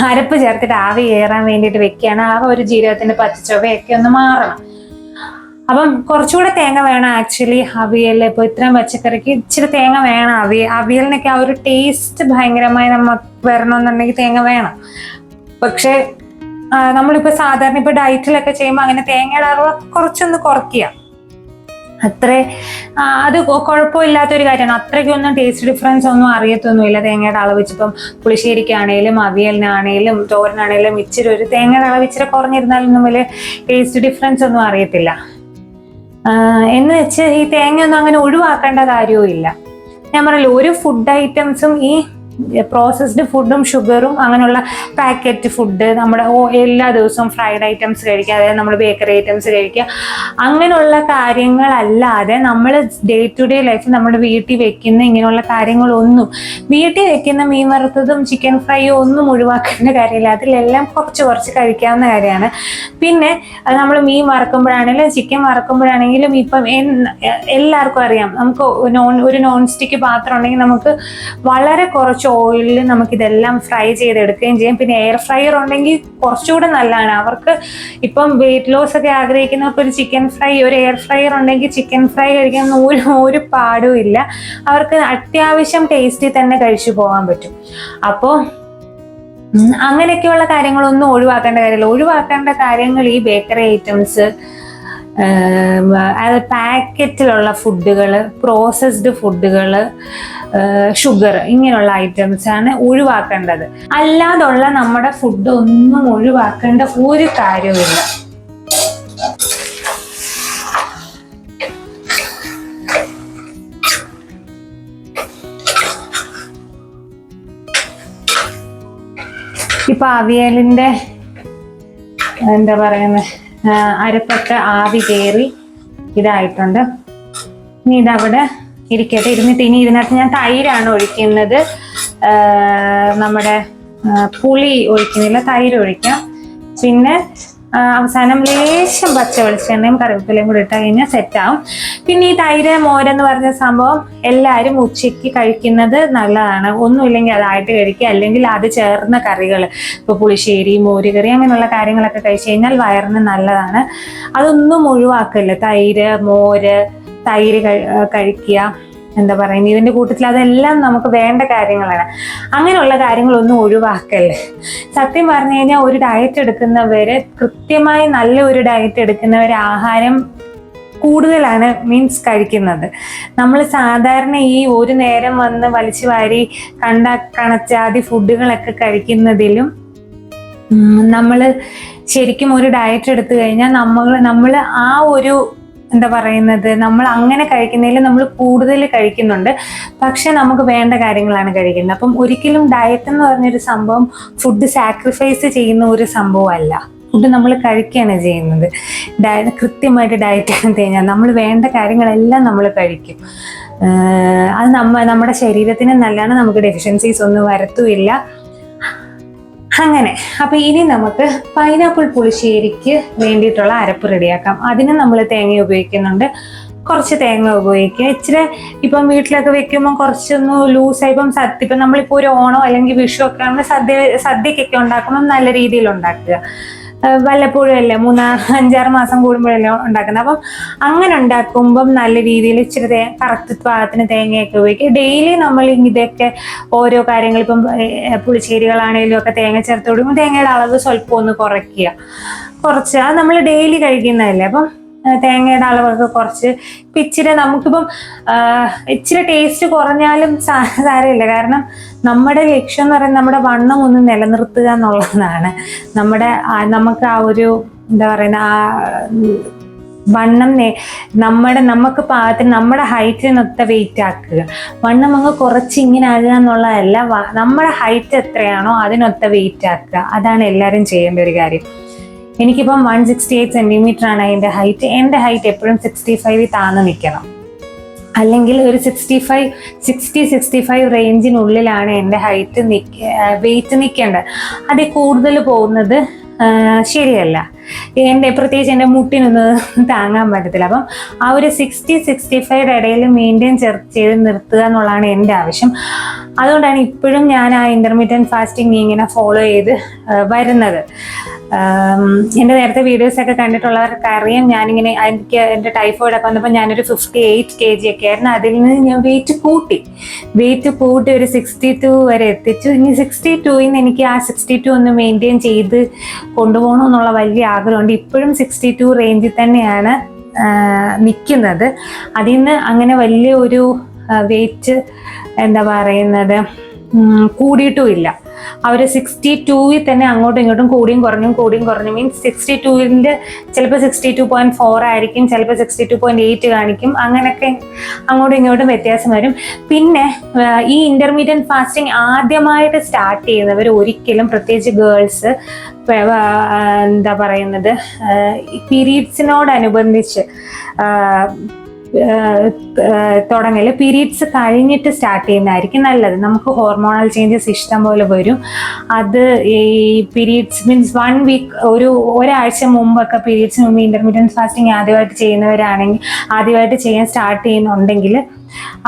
അരപ്പ് ചേർത്തിട്ട് ആവി കയറാൻ വേണ്ടിയിട്ട് വെക്കുകയാണ്. ആ ഒരു ജീരകത്തിന്റെ പച്ചച്ചൊവയൊക്കെ ഒന്ന് മാറണം. അപ്പം കുറച്ചുകൂടെ തേങ്ങ വേണം ആക്ച്വലി അവിയലിൽ. ഇപ്പോൾ ഇത്രയും പച്ചക്കറിക്ക് ഇച്ചിരി തേങ്ങ വേണം. അവിയലിനൊക്കെ ആ ഒരു ടേസ്റ്റ് ഭയങ്കരമായി നമുക്ക് വരണമെന്നുണ്ടെങ്കിൽ തേങ്ങ വേണം. പക്ഷെ നമ്മളിപ്പോൾ സാധാരണ ഇപ്പോൾ ഡയറ്റിലൊക്കെ ചെയ്യുമ്പോൾ അങ്ങനെ തേങ്ങയുടെ അളവ് കുറച്ചൊന്ന് കുറയ്ക്കുക. അത് കുഴപ്പമില്ലാത്തൊരു കാര്യമാണ്. അത്രയ്ക്കൊന്നും ടേസ്റ്റ് ഡിഫറൻസ് ഒന്നും അറിയത്തൊന്നുമില്ല തേങ്ങയുടെ അളവ് വെച്ചിപ്പം. പുളിശ്ശേരിക്കാണേലും അവിയലിനാണേലും തോരനാണേലും ഇച്ചിരി ഒരു തേങ്ങയുടെ അളവ് ഇച്ചിരി കുറഞ്ഞിരുന്നാലൊന്നും വലിയ ടേസ്റ്റ് ഡിഫറൻസ് ഒന്നും അറിയത്തില്ല. എന്ന് വെച്ച് ഈ തേങ്ങ ഒന്നും അങ്ങനെ ഒഴിവാക്കേണ്ട കാര്യവും ഇല്ല. ഞാൻ പറഞ്ഞല്ലോ, ഒരു ഫുഡ് ഐറ്റംസും ഈ പ്രോസസ്ഡ് ഫുഡും ഷുഗറും അങ്ങനെയുള്ള പാക്കറ്റ് ഫുഡ് നമ്മുടെ എല്ലാ ദിവസവും ഫ്രൈഡ് ഐറ്റംസ് കഴിക്കുക, അതായത് നമ്മൾ ബേക്കറി ഐറ്റംസ് കഴിക്കുക, അങ്ങനെയുള്ള കാര്യങ്ങളല്ലാതെ നമ്മൾ ഡേ ടു ഡേ ലൈഫ് നമ്മുടെ വീട്ടിൽ വെക്കുന്ന ഇങ്ങനെയുള്ള കാര്യങ്ങളൊന്നും, വീട്ടിൽ വെക്കുന്ന മീൻ വറുത്തതും ചിക്കൻ ഫ്രൈയും ഒന്നും ഒഴിവാക്കേണ്ട കാര്യമില്ല. അതിലെല്ലാം കുറച്ച് കുറച്ച് കഴിക്കാവുന്ന കാര്യമാണ്. പിന്നെ നമ്മൾ മീൻ വറക്കുമ്പോഴാണെങ്കിലും ചിക്കൻ വറക്കുമ്പോഴാണെങ്കിലും ഇപ്പം എല്ലാവർക്കും അറിയാം, നമുക്ക് ഒരു നോൺ സ്റ്റിക്ക് പാത്രം ഉണ്ടെങ്കിൽ നമുക്ക് വളരെ കുറച്ച് ഓയിലിൽ നമുക്കിതെല്ലാം ഫ്രൈ ചെയ്തെടുക്കുകയും ചെയ്യും. പിന്നെ എയർ ഫ്രയർ ഉണ്ടെങ്കിൽ കുറച്ചുകൂടെ നല്ലതാണ്. അവർക്ക് ഇപ്പം വെയിറ്റ് ലോസ് ഒക്കെ ആഗ്രഹിക്കുന്നവർക്ക് ഒരു ചിക്കൻ ഫ്രൈ, ഒരു എയർ ഫ്രയർ ഉണ്ടെങ്കിൽ ചിക്കൻ ഫ്രൈ കഴിക്കാൻ ഒരു പാടും ഇല്ല. അവർക്ക് അത്യാവശ്യം ടേസ്റ്റിൽ തന്നെ കഴിച്ചു പോകാൻ പറ്റും. അപ്പോൾ അങ്ങനെയൊക്കെയുള്ള കാര്യങ്ങളൊന്നും ഒഴിവാക്കേണ്ട കാര്യമില്ല. ഒഴിവാക്കേണ്ട കാര്യങ്ങൾ ഈ ബേക്കറി ഐറ്റംസ്, അത് പാക്കറ്റിലുള്ള ഫുഡുകൾ, പ്രോസസ്ഡ് ഫുഡുകൾ, ഷുഗർ, ഇങ്ങനെയുള്ള ഐറ്റംസ് ആണ് ഒഴിവാക്കേണ്ടത്. അല്ലാതുള്ള നമ്മുടെ ഫുഡ് ഒന്നും ഒഴിവാക്കേണ്ട ഒരു കാര്യവുമില്ല. ഇപ്പൊ അവിയലിന്റെ എന്താ പറയുന്നത്, അരപ്പൊക്കെ ആവി കയറി ഇതായിട്ടുണ്ട്. ഇനി ഇതവിടെ ഇരിക്കട്ടെ. ഇരുന്നിട്ട് ഇനി ഇതിനകത്ത് ഞാൻ തൈരാണ് ഒഴിക്കുന്നത്. നമ്മുടെ പുളി ഒഴിക്കുന്നില്ല, തൈര് ഒഴിക്കാം. പിന്നെ അവസാനം ലേശം പച്ച വെളിച്ചെണ്ണയും കറിവേപ്പിലയും കൂടി ഇട്ട് കഴിഞ്ഞാൽ സെറ്റാവും. പിന്നെ ഈ തൈര് മോരെന്ന് പറഞ്ഞ സംഭവം എല്ലാവരും ഉച്ചയ്ക്ക് കഴിക്കുന്നത് നല്ലതാണ്. ഒന്നുമില്ലെങ്കിൽ അതായിട്ട് കഴിക്കുക, അല്ലെങ്കിൽ അത് ചേർന്ന കറികൾ, ഇപ്പോൾ പുളിശ്ശേരി, മോരുകറി, അങ്ങനെയുള്ള കാര്യങ്ങളൊക്കെ കഴിച്ചു കഴിഞ്ഞാൽ വയറിന് നല്ലതാണ്. അതൊന്നും ഒഴിവാക്കില്ല. തൈര്, മോര്, തൈര് കഴിക്കുക, എന്താ പറയുന്നത്, ഇതിൻ്റെ കൂട്ടത്തിൽ അതെല്ലാം നമുക്ക് വേണ്ട കാര്യങ്ങളാണ്. അങ്ങനെയുള്ള കാര്യങ്ങളൊന്നും ഒഴിവാക്കല്ലേ. സത്യം പറഞ്ഞു കഴിഞ്ഞാൽ ഒരു ഡയറ്റ് എടുക്കുന്നവര്, കൃത്യമായി നല്ല ഒരു ഡയറ്റ് എടുക്കുന്നവർ ആഹാരം കൂടുതലാണ് കഴിക്കുന്നത്. നമ്മൾ സാധാരണ ഈ ഒരു നേരം വന്ന് വലിച്ചു വാരി കണച്ചാതി ഫുഡുകളൊക്കെ കഴിക്കുന്നതിലും നമ്മൾ ശരിക്കും ഒരു ഡയറ്റ് എടുത്തു കഴിഞ്ഞാൽ നമ്മൾ ആ ഒരു എന്താ പറയുന്നത്, നമ്മൾ അങ്ങനെ കഴിക്കുന്നതിൽ നമ്മൾ കൂടുതൽ കഴിക്കുന്നുണ്ട്, പക്ഷെ നമുക്ക് വേണ്ട കാര്യങ്ങളാണ് കഴിക്കുന്നത്. അപ്പം ഒരിക്കലും ഡയറ്റ് എന്ന് പറഞ്ഞൊരു സംഭവം ഫുഡ് സാക്രിഫൈസ് ചെയ്യുന്ന ഒരു സംഭവമല്ല. ഫുഡ് നമ്മൾ കഴിക്കുകയാണ് ചെയ്യുന്നത്. കൃത്യമായിട്ട് ഡയറ്റ് എടുത്ത് കഴിഞ്ഞാൽ നമ്മൾ വേണ്ട കാര്യങ്ങളെല്ലാം നമ്മൾ കഴിക്കും. അത് നമ്മുടെ ശരീരത്തിന് നല്ലതാണ്. നമുക്ക് ഡെഫിഷ്യൻസീസ് ഒന്നും വരത്തുമില്ല. അങ്ങനെ അപ്പൊ ഇനി നമുക്ക് പൈനാപ്പിൾ പുളിശ്ശേരിക്ക് വേണ്ടിയിട്ടുള്ള അരപ്പ് റെഡിയാക്കാം. അതിന് നമ്മൾ തേങ്ങ ഉപയോഗിക്കുന്നുണ്ട്. കുറച്ച് തേങ്ങ ഉപയോഗിക്കുക. ഇച്ചിരി ഇപ്പം വീട്ടിലൊക്കെ വെക്കുമ്പോൾ കുറച്ചൊന്ന് ലൂസായി, ഇപ്പം നമ്മളിപ്പോൾ ഒരു ഓണോ അല്ലെങ്കിൽ വിഷു ഒക്കെ ആകുമ്പോൾ സദ്യക്കൊക്കെ ഉണ്ടാക്കുമ്പോൾ നല്ല രീതിയിൽ ഉണ്ടാക്കുക. വല്ലപ്പോഴും അല്ലേ, 5-6 മാസം കൂടുമ്പോഴല്ലേ ഉണ്ടാക്കുന്നത്. അപ്പം അങ്ങനെ ഉണ്ടാക്കുമ്പം നല്ല രീതിയിൽ ഇച്ചിരി കറക്റ്റ് പാകത്തിന് തേങ്ങയൊക്കെ ഉപയോഗിക്കുക. ഡെയിലി നമ്മൾ ഇതൊക്കെ ഓരോ കാര്യങ്ങൾ, ഇപ്പം പുളിശ്ശേരികളാണെങ്കിലും ഒക്കെ തേങ്ങ ചേർത്ത് കൊടുക്കുമ്പോൾ തേങ്ങയുടെ അളവ് സ്വല്പം ഒന്ന് കുറയ്ക്കുക. അത് നമ്മൾ ഡെയിലി കഴിക്കുന്നതല്ലേ. അപ്പം തേങ്ങയുടെ അളവൊക്കെ കുറച്ച് ഇച്ചിരി നമുക്കിപ്പം ഇച്ചിരി ടേസ്റ്റ് കുറഞ്ഞാലും സാരമില്ല. കാരണം നമ്മുടെ ലക്ഷ്യം എന്ന് പറയുന്നത് നമ്മുടെ വണ്ണം ഒന്ന് നിലനിർത്തുക എന്നുള്ളതാണ്. നമുക്ക് ആ ഒരു എന്താ പറയുന്ന ആ വണ്ണം നമുക്ക് പാകത്തിന് നമ്മുടെ ഹൈറ്റിനൊത്ത വെയിറ്റ് ആക്കുക. വണ്ണം അങ്ങ് കുറച്ച് ഇങ്ങനെ ആകുക എന്നുള്ളതല്ല, നമ്മുടെ ഹൈറ്റ് എത്രയാണോ അതിനൊത്ത വെയിറ്റ് ആക്കുക. അതാണ് എല്ലാവരും ചെയ്യേണ്ട ഒരു കാര്യം. എനിക്കിപ്പം 168 സെന്റിമീറ്റർ ആണ് എൻ്റെ ഹൈറ്റ്. എൻ്റെ ഹൈറ്റ് എപ്പോഴും 65 താന്ന് നിൽക്കണം, അല്ലെങ്കിൽ ഒരു 65 റേഞ്ചിനുള്ളിലാണ് എൻ്റെ വെയിറ്റ് നിൽക്കേണ്ടത്. അതിൽ കൂടുതൽ പോകുന്നത് ശരിയല്ല. പ്രത്യേകിച്ച് എൻ്റെ മുട്ടിനൊന്നും താങ്ങാൻ പറ്റത്തില്ല. അപ്പം ആ ഒരു 60-65 ഇടയിൽ മെയിൻറ്റെയിൻ ചെയ്ത് നിർത്തുക എന്നുള്ളതാണ് എൻ്റെ ആവശ്യം. അതുകൊണ്ടാണ് ഇപ്പോഴും ഞാൻ ആ ഇന്റർമീഡിയറ്റ് ഫാസ്റ്റിംഗ് ഇങ്ങനെ ഫോളോ ചെയ്ത് വരുന്നത്. എൻ്റെ നേരത്തെ വീഡിയോസൊക്കെ കണ്ടിട്ടുള്ളവർക്ക് അറിയാം, ഞാനിങ്ങനെ എൻ്റെ ടൈഫോയിഡ് ഒക്കെ വന്നപ്പോൾ ഞാനൊരു 58 kg ഒക്കെ ആയിരുന്നു. അതിൽ നിന്ന് ഞാൻ വെയിറ്റ് കൂട്ടി ഒരു 62 വരെ എത്തിച്ചു. ഇനി 62ൽ നിന്ന് എനിക്ക് ആ 62 ഒന്ന് മെയിൻറ്റെയിൻ ചെയ്ത് കൊണ്ടുപോകണമെന്നുള്ള വലിയ ആഗ്രഹമുണ്ട്. ഇപ്പോഴും 62 റേഞ്ചിൽ തന്നെയാണ് നിൽക്കുന്നത്. അതിൽ നിന്ന് അങ്ങനെ വലിയ ഒരു വെയിറ്റ് എന്താ പറയുന്നത് കൂടിയിട്ടുമില്ല. അവർ 62-ൽ തന്നെ അങ്ങോട്ടും ഇങ്ങോട്ടും കൂടിയും കുറഞ്ഞും മീൻസ് 62-ൻ്റെ ചിലപ്പോൾ 62.4 ആയിരിക്കും, ചിലപ്പോൾ 62.8 കാണിക്കും, അങ്ങനെയൊക്കെ അങ്ങോട്ടും ഇങ്ങോട്ടും വ്യത്യാസം വരും. പിന്നെ ഈ ഇന്റർമീഡിയറ്റ് ഫാസ്റ്റിംഗ് ആദ്യമായിട്ട് സ്റ്റാർട്ട് ചെയ്യുന്നവർ ഒരിക്കലും, പ്രത്യേകിച്ച് ഗേൾസ്, എന്താ പറയുന്നത്, പീരീഡ്സിനോടനുബന്ധിച്ച് തുടങ്ങല് പീരീഡ്സ് കഴിഞ്ഞിട്ട് സ്റ്റാർട്ട് ചെയ്യുന്നതായിരിക്കും നല്ലത്. നമുക്ക് ഹോർമോണൽ ചേഞ്ചസ് ഇഷ്ടം പോലെ വരും. അത് ഈ പീരീഡ്സ് മീൻസ് 1 വീക്ക്, ഒരാഴ്ച മുമ്പൊക്കെ പീരീഡ്സിന് മുമ്പ് ഇന്റർമീഡിയറ്റ് ഫാസ്റ്റിംഗ് ആദ്യമായിട്ട് ചെയ്യാൻ സ്റ്റാർട്ട് ചെയ്യുന്നുണ്ടെങ്കിൽ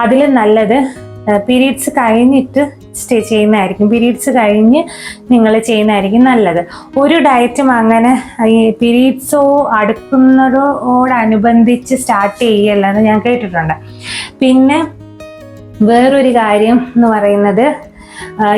അതിൽ നല്ലത് പീരീഡ്സ് കഴിഞ്ഞിട്ട് പീരീഡ്സ് കഴിഞ്ഞ് നിങ്ങൾ ചെയ്യുന്നതായിരിക്കും നല്ലത്. ഒരു ഡയറ്റും അങ്ങനെ ഈ പീരീഡ്സോ അടുക്കുന്നതോടനുബന്ധിച്ച് സ്റ്റാർട്ട് ചെയ്യല്ലെന്ന് ഞാൻ കേട്ടിട്ടുണ്ട്. പിന്നെ വേറൊരു കാര്യം എന്ന് പറയുന്നത്,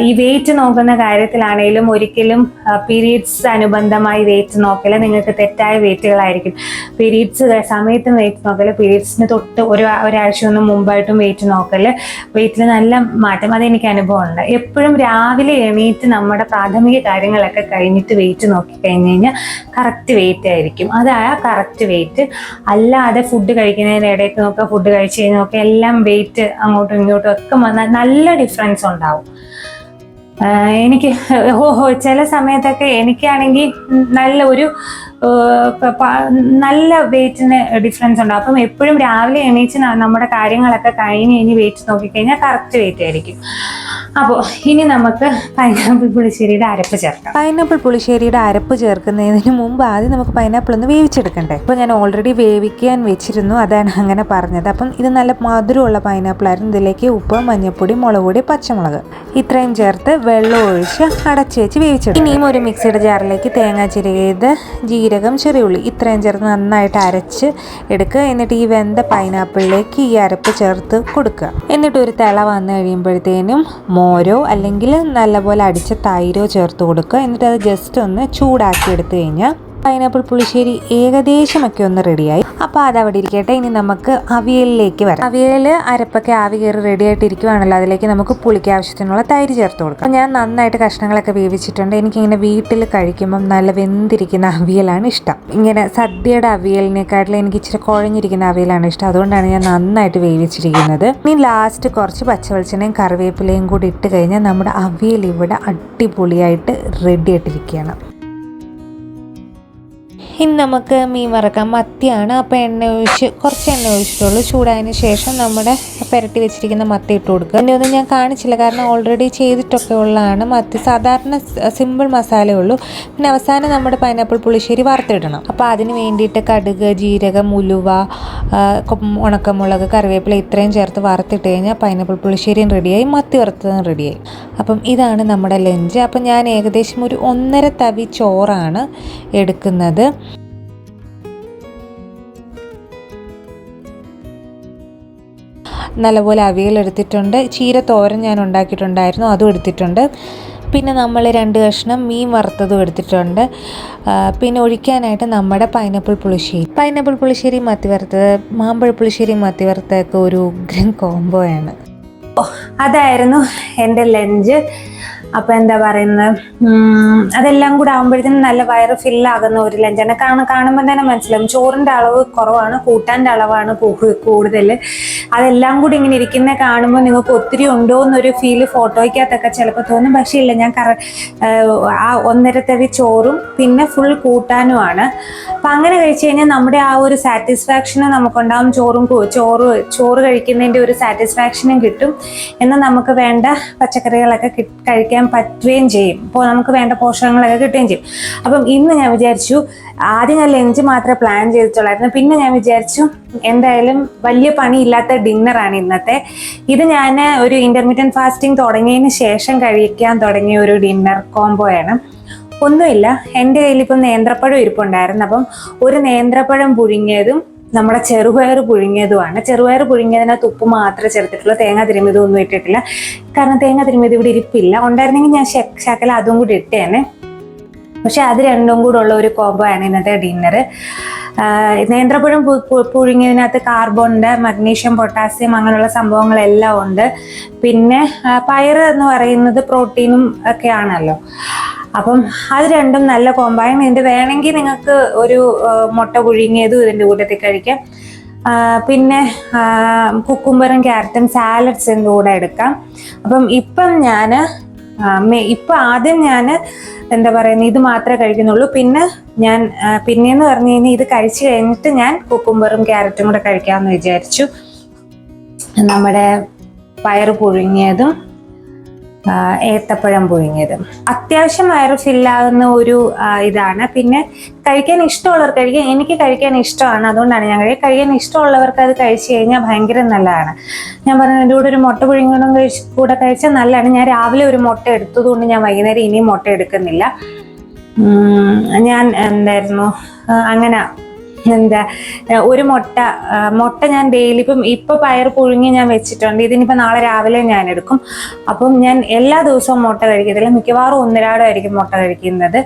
ഈ വെയിറ്റ് നോക്കുന്ന കാര്യത്തിലാണെങ്കിലും ഒരിക്കലും പീരീഡ്സ് അനുബന്ധമായി വെയിറ്റ് നോക്കല് നിങ്ങൾക്ക് തെറ്റായ വെയിറ്റുകളായിരിക്കും. പീരീഡ്സ് സമയത്തും വെയിറ്റ് നോക്കല്, പീരീഡ്സിന് തൊട്ട് ഒരാഴ്ച മുമ്പായിട്ടും വെയിറ്റ് നോക്കല്, വെയിറ്റിൽ നല്ല മാറ്റം, അതെനിക്ക് അനുഭവമുണ്ട്. എപ്പോഴും രാവിലെ എണീറ്റ് നമ്മുടെ പ്രാഥമിക കാര്യങ്ങളൊക്കെ കഴിഞ്ഞിട്ട് വെയിറ്റ് നോക്കിക്കഴിഞ്ഞ് കഴിഞ്ഞാൽ കറക്റ്റ് വെയിറ്റ് ആയിരിക്കും. അതായ കറക്റ്റ് വെയിറ്റ്. അല്ലാതെ ഫുഡ് കഴിക്കുന്നതിന് ഇടയ്ക്ക് നോക്കുക, ഫുഡ് കഴിച്ച് കഴിഞ്ഞ് നോക്കുക, എല്ലാം വെയിറ്റ് അങ്ങോട്ടും ഇങ്ങോട്ടും ഒക്കെ നല്ല ഡിഫറൻസ് ഉണ്ടാവും. എനിക്ക് ചില സമയത്തൊക്കെ എനിക്കാണെങ്കിൽ നല്ല വെയിറ്റിന് ഡിഫറൻസ് ഉണ്ടാവും. അപ്പം എപ്പോഴും രാവിലെ എണീച്ച് നമ്മുടെ കാര്യങ്ങളൊക്കെ കഴിഞ്ഞ് വെയിറ്റ് നോക്കിക്കഴിഞ്ഞാൽ കറക്റ്റ് വെയിറ്റ് ആയിരിക്കും. അപ്പോൾ ഇനി നമുക്ക് പൈനാപ്പിൾ പുളിശ്ശേരിയുടെ അരപ്പ് ചേർക്കാം. പൈനാപ്പിൾ പുളിശ്ശേരിയുടെ അരപ്പ് ചേർക്കുന്നതിന് മുമ്പ് ആദ്യം നമുക്ക് പൈനാപ്പിൾ ഒന്ന് വേവിച്ചെടുക്കണ്ടേ. അപ്പോൾ ഞാൻ ഓൾറെഡി വേവിക്കാൻ വെച്ചിരുന്നു, അതാണ് അങ്ങനെ പറഞ്ഞത്. അപ്പം ഇത് നല്ല മധുരമുള്ള പൈനാപ്പിൾ ആയിരുന്നു. ഇതിലേക്ക് ഉപ്പ്, മഞ്ഞൾപ്പൊടി, മുളക് പൊടി, പച്ചമുളക് ഇത്രയും ചേർത്ത് വെള്ളം ഒഴിച്ച് അടച്ചു വെച്ച് വേവിച്ചെടുക്കും. ഇനിയും ഒരു മിക്സിയുടെ ജാറിലേക്ക് തേങ്ങ ചിരകിയത്, ജീരകം, ചെറിയുള്ളി ഇത്രയും ചേർത്ത് നന്നായിട്ട് അരച്ച് എടുക്കുക. എന്നിട്ട് ഈ വെന്ത പൈനാപ്പിളിലേക്ക് ഈ അരപ്പ് ചേർത്ത് കൊടുക്കുക. എന്നിട്ട് ഒരു തിള വന്നു കഴിയുമ്പോഴത്തേനും മോരോ അല്ലെങ്കിൽ നല്ലപോലെ അടിച്ച തൈരോ ചേർത്ത് കൊടുക്കുക. എന്നിട്ട് അത് ജസ്റ്റ് ഒന്ന് ചൂടാക്കി എടുത്തു കഴിഞ്ഞാൽ പൈനാപ്പിൾ പുളിശ്ശേരി ഏകദേശമൊക്കെ ഒന്ന് റെഡിയായി. അപ്പോൾ അതവിടെ ഇരിക്കട്ടെ. ഇനി നമുക്ക് അവിയലിലേക്ക് വരാം. അവിയൽ അരപ്പൊക്കെ ആവി കയറി റെഡി ആയിട്ടിരിക്കുവാണല്ലോ, അതിലേക്ക് നമുക്ക് പുളിക്ക് ആവശ്യത്തിനുള്ള തൈര് ചേർത്ത് കൊടുക്കാം. ഞാൻ നന്നായിട്ട് കഷ്ണങ്ങളൊക്കെ വേവിച്ചിട്ടുണ്ട്. എനിക്കിങ്ങനെ വീട്ടിൽ കഴിക്കുമ്പം നല്ല വെന്തിരിക്കുന്ന അവിയലാണ് ഇഷ്ടം. ഇങ്ങനെ സദ്യയുടെ അവിയലിനെക്കാട്ടിലും എനിക്ക് ഇച്ചിരി കുഴഞ്ഞിരിക്കുന്ന അവിയലാണ് ഇഷ്ടം. അതുകൊണ്ടാണ് ഞാൻ നന്നായിട്ട് വേവിച്ചിരിക്കുന്നത്. ഇനി ലാസ്റ്റ് കുറച്ച് പച്ചവെളിച്ചെണ്ണയും കറിവേപ്പിലയും കൂടി ഇട്ട് കഴിഞ്ഞാൽ നമ്മുടെ അവിയൽ ഇവിടെ അടിപൊളിയായിട്ട് റെഡി ആയിട്ടിരിക്കുകയാണ്. ഇനി നമുക്ക് മീൻ വറക്കാം. മത്തിയാണ്. അപ്പോൾ കുറച്ച് എണ്ണ ഒഴിച്ചിട്ടുള്ളൂ. ചൂടായതിന് ശേഷം നമ്മുടെ പുരട്ടി വെച്ചിരിക്കുന്ന മത്തി ഇട്ട് കൊടുക്കുക. എൻ്റെ ഒന്നും ഞാൻ കാണിച്ചില്ല, കാരണം ഓൾറെഡി ചെയ്തിട്ടൊക്കെ ഉള്ളതാണ്. മത്തി സാധാരണ സിമ്പിൾ മസാലയേ ഉള്ളൂ. പിന്നെ അവസാനം നമ്മുടെ പൈനാപ്പിൾ പുളിശ്ശേരി വറുത്തിടണം. അപ്പോൾ അതിന് വേണ്ടിയിട്ട് കടുക്, ജീരകം, ഉലുവ, ഉണക്കമുളക്, കറിവേപ്പില ഇത്രയും ചേർത്ത് വറുത്തിട്ട് കഴിഞ്ഞാൽ പൈനാപ്പിൾ പുളിശ്ശേരിയും റെഡിയായി, മത്തി വറുത്തതും റെഡിയായി. അപ്പം ഇതാണ് നമ്മുടെ ലഞ്ച്. അപ്പം ഞാൻ ഏകദേശം ഒരു 1.5 തവി ചോറാണ് എടുക്കുന്നത്. നല്ലപോലെ അവിയൽ എടുത്തിട്ടുണ്ട്. ചീര തോരൻ ഞാൻ ഉണ്ടാക്കിയിട്ടുണ്ടായിരുന്നു, അതും എടുത്തിട്ടുണ്ട്. പിന്നെ നമ്മൾ 2 കഷ്ണം മീൻ വറുത്തതും എടുത്തിട്ടുണ്ട്. പിന്നെ ഒഴിക്കാനായിട്ട് നമ്മുടെ പൈനാപ്പിൾ പുളിശ്ശേരി മത്തി വറുത്തത്, മാമ്പഴ പുളിശ്ശേരി മത്തി വറുത്തതൊക്കെ ഒരു ഉഗ്രൻ കോംബോയാണ്. അതായിരുന്നു എൻ്റെ ലഞ്ച്. അപ്പം എന്താ പറയുന്നത്, അതെല്ലാം കൂടെ ആകുമ്പോഴത്തേനും നല്ല വയറ് ഫില്ലാകുന്ന ഒരു ലഞ്ചാണ്. കാണുമ്പോൾ തന്നെ മനസ്സിലാവും ചോറിൻ്റെ അളവ് കുറവാണ്, കൂട്ടാൻ്റെ അളവാണ് കൂടുതൽ. അതെല്ലാം കൂടി ഇങ്ങനെ ഇരിക്കുന്ന കാണുമ്പോൾ നിങ്ങൾക്ക് ഒത്തിരി ഉണ്ടോ എന്നൊരു ഫീല് ഫോട്ടോയ്ക്കകത്തൊക്കെ ചിലപ്പോൾ തോന്നും. പക്ഷേ ഇല്ല, ഞാൻ ആ 1.5 തവി ചോറും പിന്നെ ഫുൾ കൂട്ടാനുമാണ്. അപ്പം അങ്ങനെ കഴിച്ചു കഴിഞ്ഞാൽ നമ്മുടെ ആ ഒരു സാറ്റിസ്ഫാക്ഷനും നമുക്കുണ്ടാകും. ചോറ് കഴിക്കുന്നതിൻ്റെ ഒരു സാറ്റിസ്ഫാക്ഷനും കിട്ടും. എന്നാൽ നമുക്ക് വേണ്ട പച്ചക്കറികളൊക്കെ കഴിക്കാൻ പറ്റുകയും ചെയ്യും. ഇപ്പോൾ നമുക്ക് വേണ്ട പോഷകങ്ങളൊക്കെ കിട്ടുകയും ചെയ്യും. അപ്പം ഇന്ന് ഞാൻ വിചാരിച്ചു, ആദ്യം ഞാൻ ലഞ്ച് മാത്രമേ പ്ലാൻ ചെയ്തിട്ടുള്ളായിരുന്നു. പിന്നെ ഞാൻ വിചാരിച്ചു എന്തായാലും വലിയ പണിയില്ലാത്ത ഡിന്നറാണ് ഇന്നത്തെ. ഇത് ഞാൻ ഒരു ഇന്റർമീഡിയറ്റ് ഫാസ്റ്റിംഗ് തുടങ്ങിയതിന് ശേഷം കഴിക്കാൻ തുടങ്ങിയ ഒരു ഡിന്നർ കോംബോയാണ്. ഒന്നുമില്ല, എൻ്റെ കയ്യിൽ ഇപ്പം നേന്ത്രപ്പഴം ഇരിപ്പുണ്ടായിരുന്നു. അപ്പം ഒരു നേന്ത്രപ്പഴം പുഴുങ്ങിയതും നമ്മുടെ ചെറുപയർ പുഴുങ്ങിയതുമാണ്. ചെറുപയർ പുഴുങ്ങിയതിനകത്ത് ഉപ്പ് മാത്രമേ ചേർത്തിട്ടുള്ളൂ, തേങ്ങ തിരുമ്മിയതൊന്നും ഇട്ടിട്ടില്ല. കാരണം തേങ്ങ തിരുമ്മിയത് ഇവിടെ ഇരിപ്പില്ല. ഉണ്ടായിരുന്നെങ്കിൽ ഞാൻ ശകലം അതും കൂടി ഇട്ടേനെ. പക്ഷെ അത് രണ്ടും കൂടെ ഉള്ള ഒരു കോംബോ ആണ് ഇന്നത്തെ ഡിന്നർ. നേന്ത്രപ്പഴം പുഴുങ്ങിയതിനകത്ത് കാർബൺ ഉണ്ട്, മഗ്നീഷ്യം, പൊട്ടാസ്യം അങ്ങനെയുള്ള സംഭവങ്ങളെല്ലാം ഉണ്ട്. പിന്നെ പയർ എന്ന് പറയുന്നത് പ്രോട്ടീനും ഒക്കെ ആണല്ലോ. അപ്പം അത് രണ്ടും നല്ല കോമ്പാണ്. ഇതിൻ്റെ വേണമെങ്കിൽ നിങ്ങൾക്ക് ഒരു മുട്ട പുഴുങ്ങിയതും ഇതിൻ്റെ കൂട്ടത്തിൽ കഴിക്കാം. പിന്നെ കുക്കുംബറും ക്യാരറ്റും സാലഡ്സിൻ്റെ കൂടെ എടുക്കാം. അപ്പം ഇപ്പം ആദ്യം ഞാൻ എന്താ പറയുന്നത് ഇത് മാത്രമേ കഴിക്കുന്നുള്ളൂ. പിന്നെയെന്ന് പറഞ്ഞു കഴിഞ്ഞാൽ ഇത് കഴിച്ചു കഴിഞ്ഞിട്ട് ഞാൻ കുക്കുംബറും ക്യാരറ്റും കൂടെ കഴിക്കാമെന്ന് വിചാരിച്ചു. നമ്മുടെ പയർ പുഴുങ്ങിയതും ഏത്തപ്പഴം പുഴുങ്ങിയതും അത്യാവശ്യം വയറ് ഫില്ലാകുന്ന ഒരു ഇതാണ്. പിന്നെ കഴിക്കാൻ ഇഷ്ടമുള്ളവർക്ക് കഴിക്കാൻ, എനിക്ക് കഴിക്കാൻ ഇഷ്ടമാണ്, അതുകൊണ്ടാണ് ഞാൻ കഴിക്കാൻ ഇഷ്ടമുള്ളവർക്ക് അത് കഴിച്ചു കഴിഞ്ഞാൽ ഭയങ്കര നല്ലതാണ്. ഞാൻ പറഞ്ഞ എൻ്റെ കൂടെ ഒരു മുട്ട പുഴുങ്ങണം കൂടെ കഴിച്ചാൽ നല്ലതാണ്. ഞാൻ രാവിലെ ഒരു മുട്ട എടുത്തതുകൊണ്ട് ഞാൻ വൈകുന്നേരം ഇനിയും മുട്ട എടുക്കുന്നില്ല. ഞാൻ അങ്ങനെ ഒരു മുട്ട ഞാൻ ഡെയിലി ഇപ്പം പയർ പുഴുങ്ങി ഞാൻ വെച്ചിട്ടുണ്ട്. ഇതിനിപ്പോൾ നാളെ രാവിലെ ഞാൻ എടുക്കും. അപ്പം ഞാൻ എല്ലാ ദിവസവും മുട്ട കഴിക്കത്തില്ല, മിക്കവാറും ഒന്നരാടമായിരിക്കും മുട്ട കഴിക്കുന്നത്.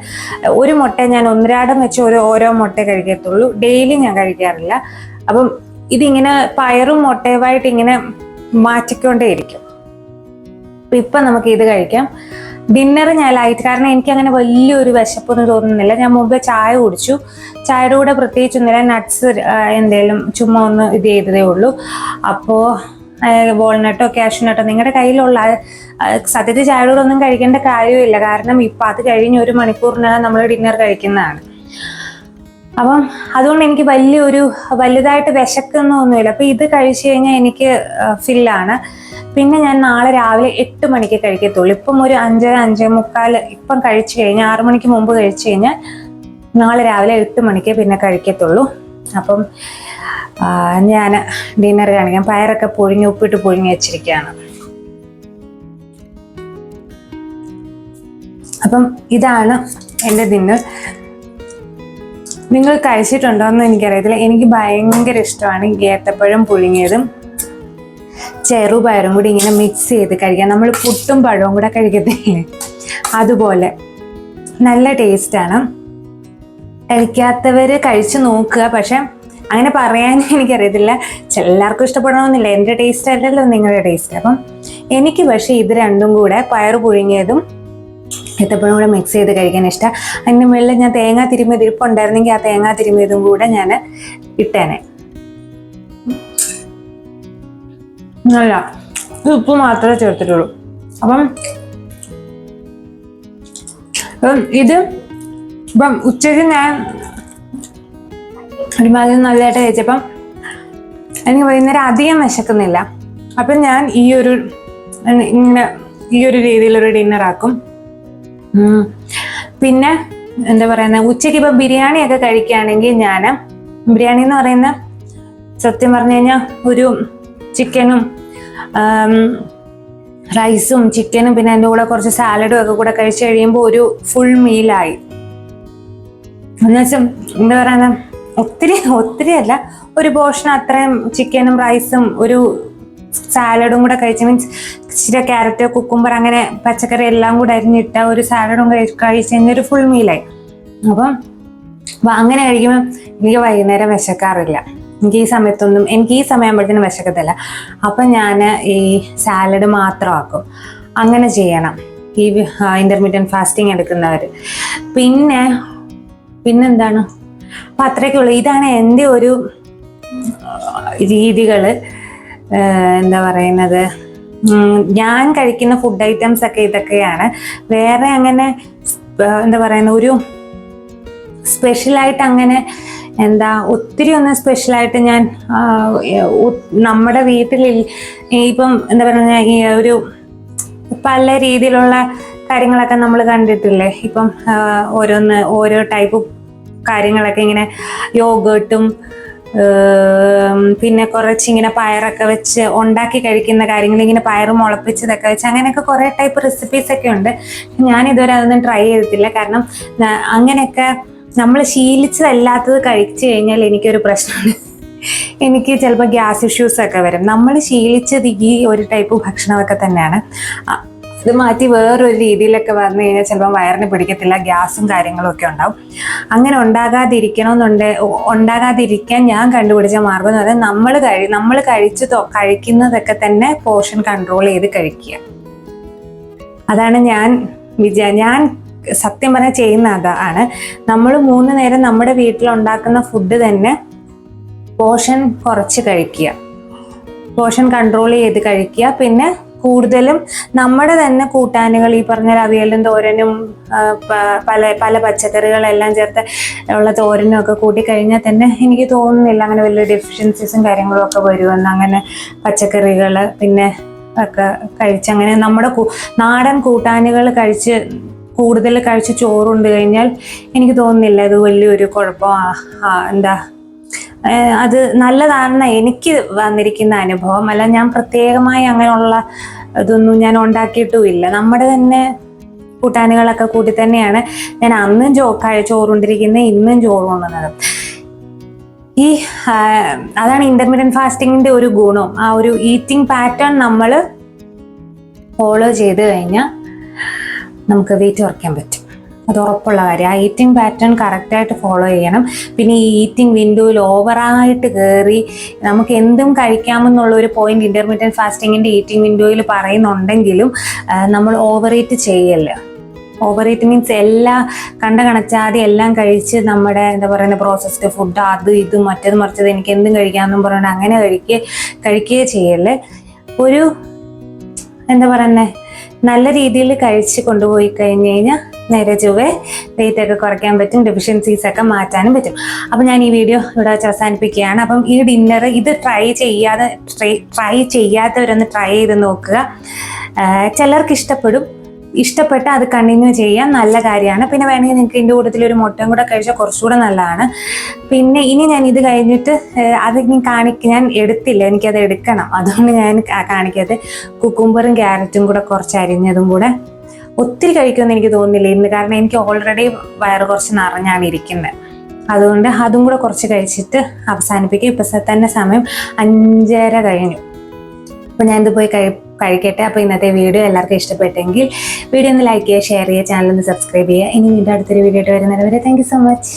ഒരു മുട്ട ഞാൻ ഒന്നരാടം വെച്ച് ഓരോ മുട്ട കഴിക്കത്തുള്ളൂ, ഡെയിലി ഞാൻ കഴിക്കാറില്ല. അപ്പം ഇതിങ്ങനെ പയറും മുട്ടയുമായിട്ട് ഇങ്ങനെ മാറ്റിക്കൊണ്ടേയിരിക്കും. ഇപ്പം നമുക്ക് ഇത് കഴിക്കാം. ഡിന്നർ ഞാൻ ലൈറ്റ്, കാരണം എനിക്ക് അങ്ങനെ വലിയൊരു വിശപ്പൊന്നും തോന്നുന്നില്ല. ഞാൻ മുമ്പ് ചായ കുടിച്ചു, ചായയുടെ കൂടെ പ്രത്യേകിച്ചൊന്നുമില്ല, നട്ട്സ് എന്തേലും ചുമ്മാ ഒന്ന് ഇത് ചെയ്തതേ ഉള്ളൂ. അപ്പോൾ വാൾനട്ടോ കാഷ്യൂനട്ടോ നിങ്ങളുടെ കയ്യിലുള്ള, സത്യത്തിൽ ചായയുടെ കൂടെ ഒന്നും കഴിക്കേണ്ട കാര്യമില്ല, കാരണം ഇപ്പം അത് കഴിഞ്ഞ് 1 മണിക്കൂറിനകം നമ്മൾ ഡിന്നർ കഴിക്കുന്നതാണ്. അപ്പം അതുകൊണ്ട് എനിക്ക് വലുതായിട്ട് വിശക്കുന്നൊന്നുമില്ല. അപ്പം ഇത് കഴിച്ചു കഴിഞ്ഞാൽ എനിക്ക് ഫില്ലാണ്. പിന്നെ ഞാൻ നാളെ രാവിലെ 8 മണിക്ക് കഴിക്കത്തുള്ളൂ. ഇപ്പം ഒരു 5:30, 5:45 ഇപ്പം കഴിച്ചു കഴിഞ്ഞാൽ 6 മണിക്ക് മുമ്പ് കഴിച്ചു കഴിഞ്ഞാൽ നാളെ രാവിലെ 8 മണിക്ക് പിന്നെ കഴിക്കത്തുള്ളൂ. അപ്പം ഞാൻ ഡിന്നർ കാണിക്കാം. പയറൊക്കെ ഉപ്പിട്ട് പുഴുങ്ങി വെച്ചിരിക്കുകയാണ്. അപ്പം ഇതാണ് എൻ്റെ ഡിന്നർ. നിങ്ങൾ കഴിച്ചിട്ടുണ്ടോ എന്ന് എനിക്കറിയത്തില്ല. എനിക്ക് ഭയങ്കര ഇഷ്ടമാണ് ഏത്തപ്പഴം പുഴുങ്ങിയതും ചെറുപയറും കൂടി ഇങ്ങനെ മിക്സ് ചെയ്ത് കഴിക്കാം. നമ്മൾ പുട്ടും പഴവും കൂടെ കഴിക്കത്തില്ലേ, അതുപോലെ നല്ല ടേസ്റ്റാണ്. കഴിക്കാത്തവർ കഴിച്ച് നോക്കുക. പക്ഷെ അങ്ങനെ പറയാൻ എനിക്കറിയത്തില്ല, എല്ലാവർക്കും ഇഷ്ടപ്പെടണമെന്നില്ല. എൻ്റെ ടേസ്റ്റ് അല്ലല്ലോ നിങ്ങളുടെ ടേസ്റ്റ്. അപ്പം എനിക്ക് പക്ഷേ ഇത് രണ്ടും കൂടെ, പയർ പുഴുങ്ങിയതും ഏത്തപ്പഴം കൂടെ മിക്സ് ചെയ്ത് കഴിക്കാൻ ഇഷ്ടം. അതിൻ്റെ മുകളിൽ ഞാൻ തേങ്ങ തിരുമ്മിയത് ഇരിപ്പുണ്ടായിരുന്നെങ്കിൽ ആ തേങ്ങ തിരുമ്മിയതും കൂടെ ഞാൻ ഇട്ടേനെ. നല്ല ഉപ്പ് മാത്രമേ ചേർത്തിട്ടുള്ളൂ. അപ്പം ഇത് ഇപ്പം ഉച്ചയ്ക്ക് ഞാൻ ഒരുമാതിരി നല്ലതായിട്ട് കഴിച്ചപ്പം എനിക്ക് വൈകുന്നേരം അധികം വിശക്കുന്നില്ല. അപ്പം ഞാൻ ഈ ഒരു രീതിയിലൊരു ഡിന്നറാക്കും. പിന്നെ എന്താ പറയുന്നത്, ഉച്ചയ്ക്ക് ഇപ്പം ബിരിയാണിയൊക്കെ കഴിക്കുകയാണെങ്കിൽ ഞാൻ ബിരിയാണി എന്ന് പറയുന്ന സത്യം പറഞ്ഞു കഴിഞ്ഞാൽ ഒരു ചിക്കനും റൈസും ചിക്കനും പിന്നെ അതിൻ്റെ കൂടെ കുറച്ച് സാലഡും ഒക്കെ കൂടെ കഴിച്ച് കഴിയുമ്പോൾ ഒരു ഫുൾ മീലായി. എന്നുവെച്ചാൽ എന്താ പറയുന്നത്, ഒത്തിരി അല്ല, ഒരു പോർഷൻ അത്രയും ചിക്കനും റൈസും ഒരു സാലഡും കൂടെ കഴിച്ച്, മീൻസ് ഇച്ചിരി ക്യാരറ്റ്, കുക്കുംബർ അങ്ങനെ പച്ചക്കറി എല്ലാം കൂടെ അരിഞ്ഞിട്ട ഒരു സാലഡും കഴിച്ച് കഴിഞ്ഞാൽ ഒരു ഫുൾ മീലായി. അപ്പം അങ്ങനെ കഴിക്കുമ്പോൾ എനിക്ക് വൈകുന്നേരം വിശക്കാറില്ല. എനിക്ക് ഈ സമയമാകുമ്പോഴത്തേനും വിശക്കത്തില്ല. അപ്പം ഞാൻ ഈ സാലഡ് മാത്രമാക്കും. അങ്ങനെ ചെയ്യണം ഈ ഇൻ്റർമീഡിയറ്റ് ഫാസ്റ്റിംഗ് എടുക്കുന്നവർ. പിന്നെന്താണ്, അപ്പം അത്രയ്ക്കുള്ളൂ. ഇതാണ് എൻ്റെ ഒരു രീതികൾ. എന്താ പറയുന്നത്, ഞാൻ കഴിക്കുന്ന ഫുഡ് ഐറ്റംസ് ഒക്കെ ഇതൊക്കെയാണ്. വേറെ അങ്ങനെ എന്താ പറയുന്ന ഒരു സ്പെഷ്യലായിട്ട് അങ്ങനെ ഒത്തിരി ഒന്നും സ്പെഷ്യലായിട്ട് ഞാൻ നമ്മുടെ വീട്ടിൽ ഇപ്പം എന്താ പറയുക, ഈ ഒരു പല രീതിയിലുള്ള കാര്യങ്ങളൊക്കെ നമ്മൾ കണ്ടിട്ടില്ലേ. ഇപ്പം ഓരോ ടൈപ്പ് കാര്യങ്ങളൊക്കെ ഇങ്ങനെ യോഗേർട്ടും പിന്നെ കുറച്ചിങ്ങനെ പയറൊക്കെ വെച്ച് ഉണ്ടാക്കി കഴിക്കുന്ന കാര്യങ്ങൾ, ഇങ്ങനെ പയർ മുളപ്പിച്ചതൊക്കെ വെച്ച് അങ്ങനെയൊക്കെ കുറേ ടൈപ്പ് റെസിപ്പീസൊക്കെ ഉണ്ട്. ഞാനിതുവരെ അതൊന്നും ട്രൈ ചെയ്തിട്ടില്ല. കാരണം അങ്ങനെയൊക്കെ നമ്മൾ ശീലിച്ചതല്ലാത്തത് കഴിച്ചു കഴിഞ്ഞാൽ എനിക്കൊരു പ്രശ്നമുണ്ട്. എനിക്ക് ചിലപ്പോൾ ഗ്യാസ് ഇഷ്യൂസൊക്കെ വരും. നമ്മൾ ശീലിച്ചത് ഈ ഒരു ടൈപ്പ് ഭക്ഷണമൊക്കെ തന്നെയാണ്. ഇത് മാറ്റി വേറൊരു രീതിയിലൊക്കെ വന്നു കഴിഞ്ഞാൽ ചിലപ്പോൾ വയറിന് പിടിക്കത്തില്ല, ഗ്യാസും കാര്യങ്ങളും ഒക്കെ ഉണ്ടാവും. അങ്ങനെ ഉണ്ടാകാതിരിക്കാൻ ഞാൻ കണ്ടുപിടിച്ച മാർഗം എന്ന് പറഞ്ഞാൽ നമ്മൾ കഴിക്കുന്നതൊക്കെ തന്നെ പോർഷൻ കൺട്രോൾ ചെയ്ത് കഴിക്കുക. അതാണ് ഞാൻ സത്യം പറഞ്ഞാൽ ചെയ്യുന്ന അതാണ്. നമ്മൾ 3 നേരം നമ്മുടെ വീട്ടിലുണ്ടാക്കുന്ന ഫുഡ് തന്നെ പോർഷൻ കുറച്ച് കഴിക്കുക, പോർഷൻ കൺട്രോൾ ചെയ്ത് കഴിക്കുക. പിന്നെ കൂടുതലും നമ്മുടെ തന്നെ കൂട്ടാനുകൾ, ഈ പറഞ്ഞ അവിയലും തോരനും പല പച്ചക്കറികളെല്ലാം ചേർത്ത് ഉള്ള തോരനും ഒക്കെ കൂട്ടി കഴിഞ്ഞാൽ തന്നെ എനിക്ക് തോന്നുന്നില്ല അങ്ങനെ വലിയ ഡെഫിഷ്യൻസീസും കാര്യങ്ങളും ഒക്കെ വരുമെന്ന്. അങ്ങനെ പച്ചക്കറികൾ പിന്നെ ഒക്കെ കഴിച്ച് അങ്ങനെ നമ്മുടെ നാടൻ കൂട്ടാനുകൾ കൂടുതൽ കഴിച്ച് ചോറുണ്ട് കഴിഞ്ഞാൽ എനിക്ക് തോന്നുന്നില്ല ഇത് വലിയൊരു കുഴപ്പം. അത് നല്ലതാണെന്ന എനിക്ക് വന്നിരിക്കുന്ന അനുഭവം. അല്ല, ഞാൻ പ്രത്യേകമായി അങ്ങനെയുള്ള ഇതൊന്നും ഞാൻ ഉണ്ടാക്കിയിട്ടുമില്ല. നമ്മുടെ തന്നെ കൂട്ടാനുകളൊക്കെ കൂട്ടി തന്നെയാണ് ഞാൻ അന്നും ചോറുണ്ടിരിക്കുന്നത്, ഇന്നും ചോറുണ്ടുന്നത്. അതാണ് ഇന്റർമീഡിയറ്റ് ഫാസ്റ്റിങ്ങിന്റെ ഒരു ഗുണം. ആ ഒരു ഈറ്റിംഗ് പാറ്റേൺ നമ്മൾ ഫോളോ ചെയ്ത് കഴിഞ്ഞാൽ നമുക്ക് വെയിറ്റ് കുറയ്ക്കാൻ പറ്റും. അത് ഉറപ്പുള്ള കാര്യം. ആ ഈറ്റിംഗ് പാറ്റേൺ കറക്റ്റായിട്ട് ഫോളോ ചെയ്യണം. പിന്നെ ഈ ഈറ്റിംഗ് വിൻഡോയിൽ ഓവറായിട്ട് കയറി നമുക്ക് എന്തും കഴിക്കാമെന്നുള്ള ഒരു പോയിന്റ് ഇന്റർമീഡിയറ്റ് ഫാസ്റ്റിങ്ങിന്റെ ഈറ്റിംഗ് വിൻഡോയിൽ പറയുന്നുണ്ടെങ്കിലും നമ്മൾ ഓവർ ഈറ്റ് ചെയ്യല്ല. ഓവർ ഈറ്റ് മീൻസ് എല്ലാം കണച്ചാതെ എല്ലാം കഴിച്ച് നമ്മുടെ പ്രോസസ്ഡ് ഫുഡ് അത് ഇത് മറ്റത് മറിച്ചത് എനിക്ക് എന്തും കഴിക്കാമെന്നും പറഞ്ഞുകൊണ്ട് അങ്ങനെ കഴിക്കുകയേ ചെയ്യല്ലേ. ഒരു നല്ല രീതിയിൽ കഴിച്ച് കൊണ്ടുപോയി കഴിഞ്ഞ് കഴിഞ്ഞാൽ നേരെ ചൊവ്വേ വെയിറ്റ് ഒക്കെ കുറയ്ക്കാൻ പറ്റും, ഡെഫിഷ്യൻസീസ് ഒക്കെ മാറ്റാനും പറ്റും. അപ്പം ഞാൻ ഈ വീഡിയോ ഇവിടെ വെച്ച് അവസാനിപ്പിക്കുകയാണ്. അപ്പം ഈ ഡിന്നർ ഇത് ട്രൈ ചെയ്യാത്തവരൊന്ന് ട്രൈ ചെയ്ത് നോക്കുക. ചിലർക്ക് ഇഷ്ടപ്പെട്ട അത് കണ്ടിന്യൂ ചെയ്യാൻ നല്ല കാര്യമാണ്. പിന്നെ വേണമെങ്കിൽ നിങ്ങൾക്ക് ഇതിൻ്റെ കൂട്ടത്തിൽ ഒരു മുട്ടയും കൂടെ കഴിച്ചാൽ കുറച്ചുകൂടെ നല്ലതാണ്. പിന്നെ ഇനി ഞാൻ ഇത് കഴിഞ്ഞിട്ട് ഞാൻ എടുത്തില്ല, എനിക്കത് എടുക്കണം, അതുകൊണ്ട് ഞാൻ കാണിക്കാതെ കുക്കുംബറും ക്യാരറ്റും കൂടെ കുറച്ച് അരിഞ്ഞതും കൂടെ ഒത്തിരി കഴിക്കുമെന്ന് എനിക്ക് തോന്നുന്നില്ല ഇന്ന്. കാരണം എനിക്ക് ഓൾറെഡി വയറ് കുറച്ച് നിറഞ്ഞാണ് ഇരിക്കുന്നത്. അതുകൊണ്ട് അതും കൂടെ കുറച്ച് കഴിച്ചിട്ട് അവസാനിപ്പിക്കും. ഇപ്പം തന്നെ സമയം 5:30 കഴിഞ്ഞു. അപ്പോൾ ഞാനിത് പോയി കഴിക്കട്ടെ. അപ്പോൾ ഇന്നത്തെ വീഡിയോ എല്ലാവർക്കും ഇഷ്ടപ്പെട്ടെങ്കിൽ വീഡിയോ ഒന്ന് ലൈക്ക് ചെയ്യുക, ഷെയർ ചെയ്യുക, ചാനൽ ഒന്ന് സബ്സ്ക്രൈബ് ചെയ്യുക. ഇനി വീണ്ടും അടുത്തൊരു വീഡിയോ ആയിട്ട് വരുന്നവരെ താങ്ക് യു സോ മച്ച്.